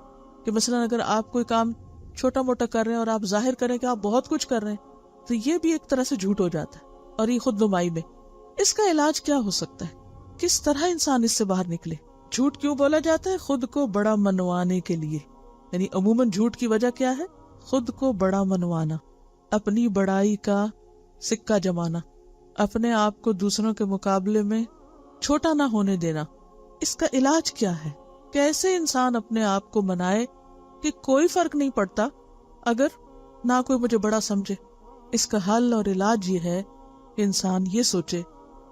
کہ مثلا اگر آپ کوئی کام چھوٹا موٹا کر رہے ہیں اور آپ ظاہر کریں کہ آپ بہت کچھ کر رہے ہیں، تو یہ بھی ایک طرح سے جھوٹ ہو جاتا ہے، اور یہ خود نمائی میں۔ اس کا علاج کیا ہو سکتا ہے؟ کس طرح انسان اس سے باہر نکلے؟ جھوٹ کیوں بولا جاتا ہے؟ خود کو بڑا منوانے کے لیے۔ یعنی عموماً جھوٹ کی وجہ کیا ہے؟ خود کو بڑا منوانا، اپنی بڑائی کا سکہ جمانا، اپنے آپ کو دوسروں کے مقابلے میں چھوٹا نہ ہونے دینا۔ اس کا علاج کیا ہے؟ کیسے انسان اپنے آپ کو منائے کہ کوئی فرق نہیں پڑتا اگر نہ کوئی مجھے بڑا سمجھے؟ اس کا حل اور علاج یہ ہے کہ انسان یہ سوچے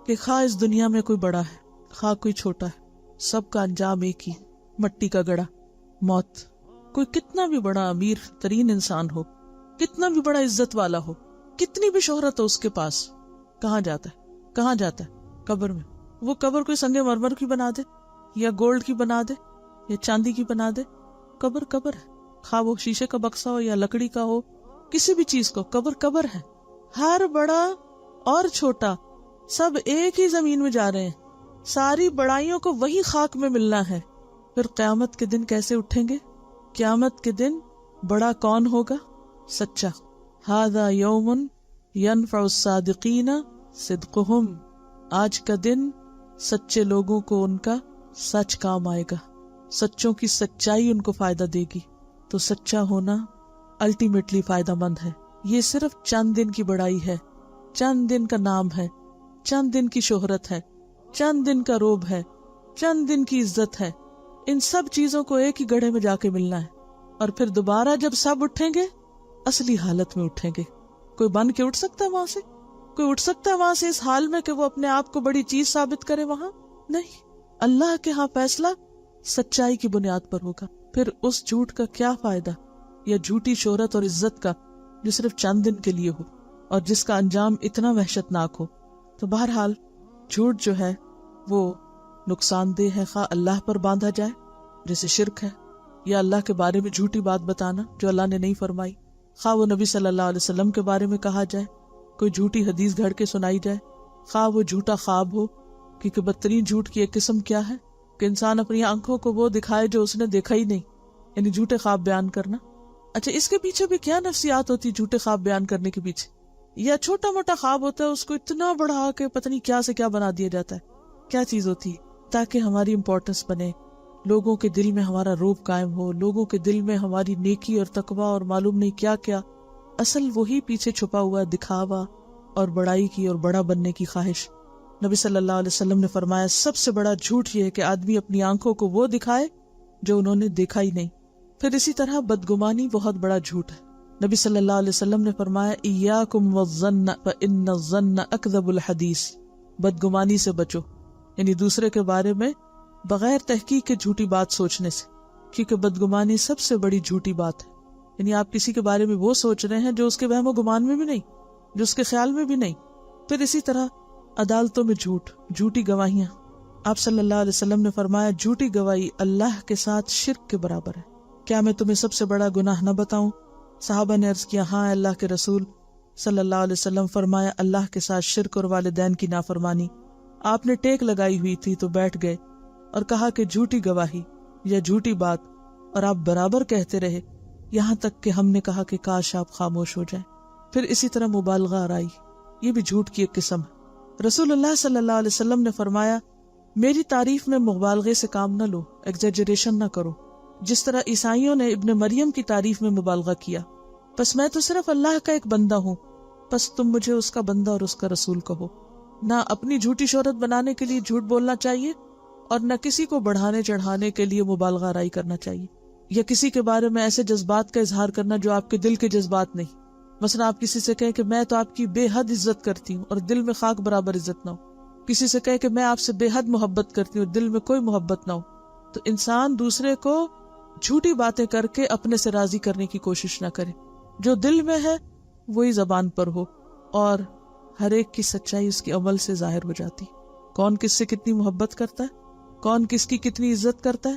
کہ خواہ اس دنیا میں کوئی بڑا ہے، خواہ کوئی چھوٹا ہے، سب کا انجام ایک ہی، مٹی کا گڑا، موت۔ کوئی کتنا بھی بڑا امیر ترین انسان ہو، کتنا بھی بڑا عزت والا ہو، کتنی بھی شہرت ہو اس کے پاس، کہاں جاتا ہے؟ کہاں جاتا ہے؟ قبر میں۔ وہ قبر کوئی سنگ مرمر کی بنا دے، یا گولڈ کی بنا دے، یا چاندی کی بنا دے، قبر قبر ہے، خواہ وہ شیشے کا بکسا ہو یا لکڑی کا ہو، کسی بھی چیز کو، قبر قبر ہے۔ ہر بڑا اور چھوٹا سب ایک ہی زمین میں جا رہے ہیں، ساری بڑائیوں کو وہی خاک میں ملنا ہے۔ پھر قیامت کے دن کیسے اٹھیں گے؟ قیامت کے دن بڑا کون ہوگا؟ سچا۔ ھذا یوم ینفع الصادقین صدقہم، آج کا دن سچے لوگوں کو ان کا سچ کام آئے گا، سچوں کی سچائی ان کو فائدہ دے گی۔ تو سچا ہونا الٹیمیٹلی فائدہ مند ہے۔ یہ صرف چند دن کی بڑائی ہے، چند دن کا نام ہے، چند دن کی شہرت ہے، چند دن کا روب ہے، چند دن کی عزت ہے۔ ان سب چیزوں کو ایک ہی گڑھے میں جا کے ملنا ہے، اور پھر دوبارہ جب سب اٹھیں گے اصلی حالت میں اٹھیں گے۔ کوئی بن کے اٹھ سکتا ہے وہاں سے؟ کوئی اٹھ سکتا ہے وہاں سے اس حال میں کہ وہ اپنے آپ کو بڑی چیز ثابت کرے؟ وہاں نہیں۔ اللہ کے ہاں فیصلہ سچائی کی بنیاد پر ہوگا۔ پھر اس جھوٹ کا کیا فائدہ، یا جھوٹی شہرت اور عزت کا جو صرف چند دن کے لیے ہو اور جس کا انجام اتنا وحشتناک ہو۔ تو بہرحال جھوٹ جو ہے وہ نقصان دہ ہے، خواہ اللہ پر باندھا جائے جیسے شرک ہے، یا اللہ کے بارے میں جھوٹی بات بتانا جو اللہ نے نہیں فرمائی، خواہ وہ نبی صلی اللہ علیہ وسلم کے بارے میں کہا جائے، کوئی جھوٹی حدیث گھڑ کے سنائی جائے، خواہ وہ جھوٹا خواب ہو، کیونکہ بدترین جھوٹ کی ایک قسم کیا ہے کہ انسان اپنی آنکھوں کو وہ دکھائے جو اس نے دیکھا ہی نہیں، یعنی جھوٹے خواب بیان کرنا۔ اچھا، اس کے پیچھے بھی کیا نفسیات ہوتی جھوٹے خواب بیان کرنے کے پیچھے؟ یا چھوٹا موٹا خواب ہوتا ہے اس کو اتنا بڑھا کے پتہ نہیں کیا سے کیا بنا دیا جاتا ہے، کیا چیز ہوتی ہے؟ تاکہ ہماری امپورٹنس بنے، لوگوں کے دل میں ہمارا روب قائم ہو، لوگوں کے دل میں ہماری نیکی اور تقوی اور معلوم نہیں کیا کیا۔ اصل وہی پیچھے چھپا ہوا دکھاوا اور بڑائی کی اور بڑا بننے کی خواہش۔ نبی صلی اللہ علیہ وسلم نے فرمایا سب سے بڑا جھوٹ یہ ہے کہ آدمی اپنی آنکھوں کو وہ دکھائے جو انہوں نے دیکھا ہی نہیں۔ پھر اسی طرح بدگمانی بہت بڑا جھوٹ ہے، نبی صلی اللہ علیہ وسلم نے فرمایا ایاکم والظن فإن الظن اکذب الحدیث، بدگمانی سے بچو، یعنی دوسرے کے بارے میں بغیر تحقیق کے جھوٹی بات سوچنے سے، کیونکہ بدگمانی سب سے بڑی جھوٹی بات ہے۔ یعنی آپ کسی کے بارے میں وہ سوچ رہے ہیں جو اس کے وہم و گمان میں بھی نہیں، جو اس کے خیال میں بھی نہیں۔ پھر اسی طرح عدالتوں میں جھوٹ، جھوٹی گواہیاں۔ آپ صلی اللہ علیہ وسلم نے فرمایا جھوٹی گواہی اللہ کے ساتھ شرک کے برابر ہے۔ کیا میں تمہیں سب سے بڑا گناہ نہ بتاؤں؟ صحابہ نے عرض کیا ہاں اللہ کے رسول صلی اللہ علیہ وسلم۔ فرمایا اللہ کے ساتھ شرک اور والدین کی نافرمانی۔ آپ نے ٹیک لگائی ہوئی تھی تو بیٹھ گئے اور کہا کہ جھوٹی گواہی یا جھوٹی بات، اور آپ برابر کہتے رہے یہاں تک کہ ہم نے کہا کہ کاش آپ خاموش ہو جائیں۔ پھر اسی طرح مبالغہ آرائی، یہ بھی جھوٹ کی ایک قسم ہے۔ رسول اللہ صلی اللہ علیہ وسلم نے فرمایا میری تعریف میں مبالغے سے کام نہ لو، ایگزیجریشن نہ کرو، جس طرح عیسائیوں نے ابن مریم کی تعریف میں مبالغہ کیا۔ پس میں تو صرف اللہ کا ایک بندہ ہوں، پس تم مجھے اس کا بندہ اور اس کا رسول کہو۔ نہ اپنی جھوٹی شہرت بنانے کے لیے جھوٹ بولنا چاہیے، اور نہ کسی کو بڑھانے چڑھانے کے لیے مبالغہ آرائی کرنا چاہیے، یا کسی کے بارے میں ایسے جذبات کا اظہار کرنا جو آپ کے دل کے جذبات نہیں۔ مثلا آپ کسی سے کہیں کہ میں تو آپ کی بے حد عزت کرتی ہوں اور دل میں خاک برابر عزت نہ ہو، کسی سے کہے کہ میں آپ سے بے حد محبت کرتی ہوں اور دل میں کوئی محبت نہ ہو، تو انسان دوسرے کو جھوٹی باتیں کر کے اپنے سے راضی کرنے کی کوشش نہ کرے۔ جو دل میں ہے وہی زبان پر ہو، اور ہر ایک کی سچائی اس کے عمل سے ظاہر ہو جاتی۔ کون کس سے کتنی محبت کرتا ہے، کون کس کی کتنی عزت کرتا ہے،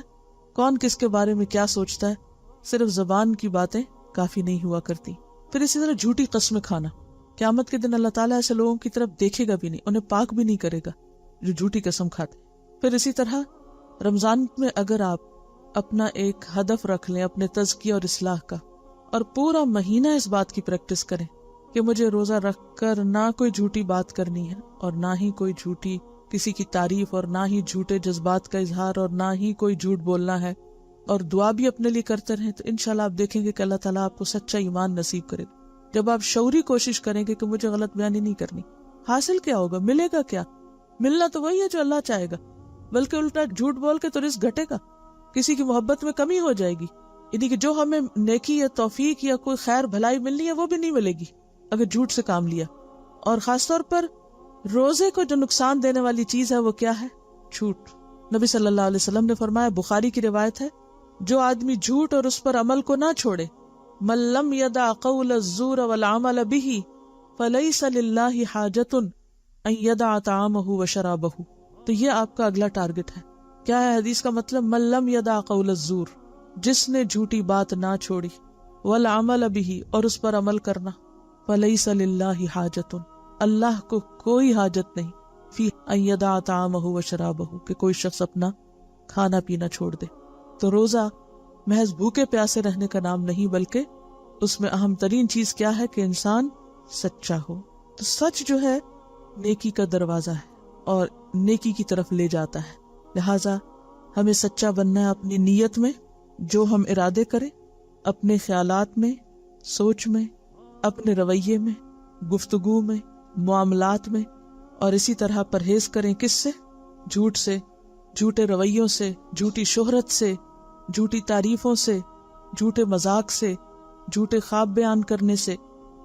کون کس کے بارے میں کیا سوچتا ہے، صرف زبان کی باتیں کافی نہیں ہوا کرتی۔ پھر اسی طرح جھوٹی قسمیں کھانا، قیامت کے دن اللہ تعالیٰ ایسے لوگوں کی طرف دیکھے گا بھی نہیں، انہیں پاک بھی نہیں کرے گا جو جھوٹی قسم کھاتے۔ پھر اسی طرح رمضان میں اگر آپ اپنا ایک ہدف رکھ لیں اپنے تزکیہ اور اصلاح کا، اور پورا مہینہ اس بات کی پریکٹس کریں کہ مجھے روزہ رکھ کر نہ کوئی جھوٹی بات کرنی ہے، اور نہ ہی کوئی جھوٹی کسی کی تعریف، اور نہ ہی جھوٹے جذبات کا اظہار، اور نہ ہی کوئی جھوٹ بولنا ہے، اور دعا بھی اپنے لیے کرتے رہیں، تو انشاءاللہ آپ دیکھیں گے کہ اللہ تعالیٰ آپ کو سچا ایمان نصیب کرے گا۔ جب آپ شعوری کوشش کریں گے کہ مجھے غلط بیانی نہیں کرنی، حاصل کیا ہوگا؟ ملے گا کیا؟ ملنا تو وہی ہے جو اللہ چاہے گا، بلکہ الٹا جھوٹ بول کے تو رزق گھٹے گا، کسی کی محبت میں کمی ہو جائے گی، یعنی کہ جو ہمیں نیکی یا توفیق یا کوئی خیر بھلائی ملنی ہے وہ بھی نہیں ملے گی اگر جھوٹ سے کام لیا۔ اور خاص طور پر روزے کو جو نقصان دینے والی چیز ہے وہ کیا ہے؟ جھوٹ۔ نبی صلی اللہ علیہ وسلم نے فرمایا، بخاری کی روایت ہے، جو آدمی جھوٹ اور اس پر عمل کو نہ چھوڑے، من لم یدع قول الزور والعمل به فلیس للہ حاجۃ ان یدع طعامہ وشرابہ۔ تو یہ آپ کا اگلا ٹارگٹ ہے۔ کیا ہے حدیث کا مطلب؟ من لم یدع قول الزور، جس نے جھوٹی بات نہ چھوڑی، والعمل به، اور اس پر عمل کرنا، فلیس للہ حاجۃ، اللہ کو کوئی حاجت نہیں، فی ان یدع طعامہ وشرابہ، کہ کوئی شخص اپنا کھانا پینا چھوڑ دے۔ تو روزہ محض بھوکے پیاسے رہنے کا نام نہیں، بلکہ اس میں اہم ترین چیز کیا ہے کہ انسان سچا ہو۔ تو سچ جو ہے نیکی کا دروازہ ہے اور نیکی کی طرف لے جاتا ہے، لہٰذا ہمیں سچا بننا ہے اپنی نیت میں، جو ہم ارادے کریں، اپنے خیالات میں، سوچ میں، اپنے رویے میں، گفتگو میں، معاملات میں، اور اسی طرح پرہیز کریں کس سے؟ جھوٹ سے، جھوٹے رویوں سے، جھوٹی شہرت سے، جھوٹی تعریفوں سے، جھوٹے مذاق سے، جھوٹے خواب بیان کرنے سے۔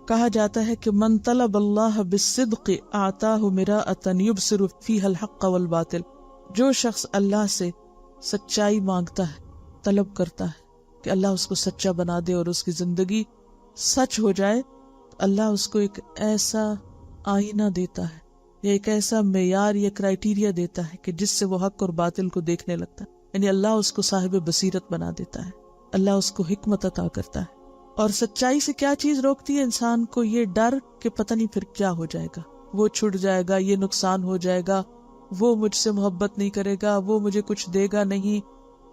کہا جاتا ہے کہ من طلب اللہ بالصدق اعطاہ مراءۃ یبصر فیہا الحق والباطل، جو شخص اللہ سے سچائی مانگتا ہے، طلب کرتا ہے کہ اللہ اس کو سچا بنا دے اور اس کی زندگی سچ ہو جائے، تو اللہ اس کو ایک ایسا آئینہ دیتا ہے، یا ایک ایسا معیار یا کرائیٹیریا دیتا ہے کہ جس سے وہ حق اور باطل کو دیکھنے لگتا ہے، یعنی اللہ اس کو صاحب بصیرت بنا دیتا ہے، اللہ اس کو حکمت عطا کرتا ہے۔ اور سچائی سے کیا چیز روکتی ہے انسان کو؟ یہ ڈر کہ پتہ نہیں پھر کیا ہو جائے گا، وہ چھٹ جائے گا، یہ نقصان ہو جائے گا، وہ مجھ سے محبت نہیں کرے گا، وہ مجھے کچھ دے گا نہیں،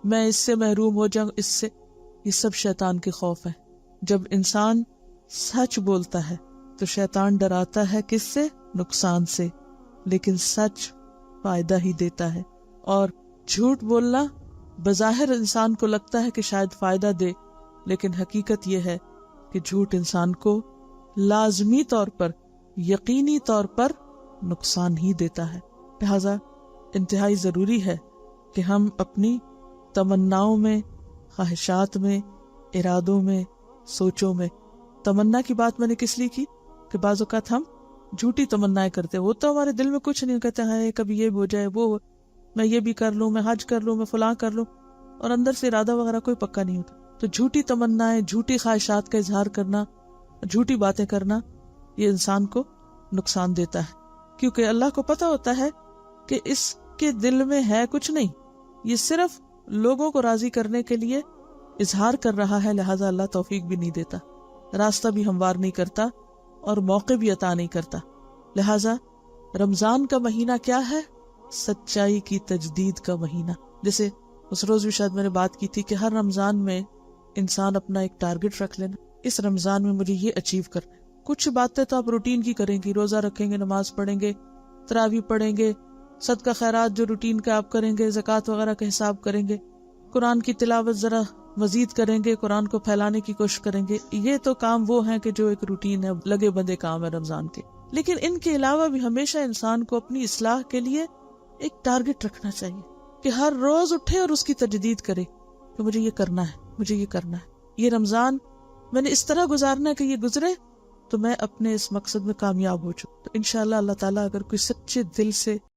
میں اس سے محروم ہو جاؤں، اس سے۔ یہ سب شیطان کے خوف ہے۔ جب انسان سچ بولتا ہے تو شیطان ڈراتا ہے کس سے؟ نقصان سے، لیکن سچ فائدہ ہی دیتا ہے۔ اور جھوٹ بولنا بظاہر انسان کو لگتا ہے کہ شاید فائدہ دے، لیکن حقیقت یہ ہے کہ جھوٹ انسان کو لازمی طور پر، یقینی طور پر نقصان ہی دیتا ہے۔ لہذا انتہائی ضروری ہے کہ ہم اپنی تمناؤں میں، خواہشات میں، ارادوں میں، سوچوں میں تمنا کی بات میں نے کس لیے کی کہ بعض اوقات ہم جھوٹی تمنائیں کرتے، وہ تو ہمارے دل میں کچھ نہیں، کہتے ہیں کبھی یہ ہو جائے، وہ میں یہ بھی کر لوں، میں حج کر لوں، میں فلاں کر لوں، اور اندر سے ارادہ وغیرہ کوئی پکا نہیں ہوتا. تو جھوٹی تمنائیں، جھوٹی خواہشات کا اظہار کرنا، جھوٹی باتیں کرنا، یہ انسان کو نقصان دیتا ہے، کیونکہ اللہ کو پتا ہوتا ہے کہ اس کے دل میں ہے کچھ نہیں، یہ صرف لوگوں کو راضی کرنے کے لیے اظہار کر رہا ہے. لہٰذا اللہ توفیق بھی نہیں دیتا، راستہ بھی ہموار نہیں کرتا، اور موقع بھی عطا نہیں کرتا. لہٰذا رمضان کا مہینہ کیا ہے؟ سچائی کی تجدید کا مہینہ. جیسے اس روز بھی شاید میں نے بات کی تھی کہ ہر رمضان میں انسان اپنا ایک ٹارگٹ رکھ لینا، اس رمضان میں مجھے یہ اچیو کرنا ہے. کچھ باتیں تو آپ روٹین کی کریں گی، روزہ رکھیں گے، نماز پڑھیں گے، تراویح پڑھیں گے، صدقہ خیرات جو روٹین کا آپ کریں گے، زکوٰۃ وغیرہ کا حساب کریں گے، قرآن کی تلاوت ذرا مزید کریں گے، قرآن کو پھیلانے کی کوشش کریں گے. یہ تو کام وہ ہیں کہ جو ایک روٹین ہے، لگے بندے کام ہے رمضان کے. لیکن ان کے علاوہ بھی ہمیشہ انسان کو اپنی اصلاح کے لیے ایک ٹارگٹ رکھنا چاہیے کہ ہر روز اٹھے اور اس کی تجدید کرے کہ مجھے یہ کرنا ہے، مجھے یہ کرنا ہے، یہ رمضان میں نے اس طرح گزارنا ہے کہ یہ گزرے تو میں اپنے اس مقصد میں کامیاب ہو چکا. تو انشاءاللہ اللہ تعالیٰ اگر کوئی سچے دل سے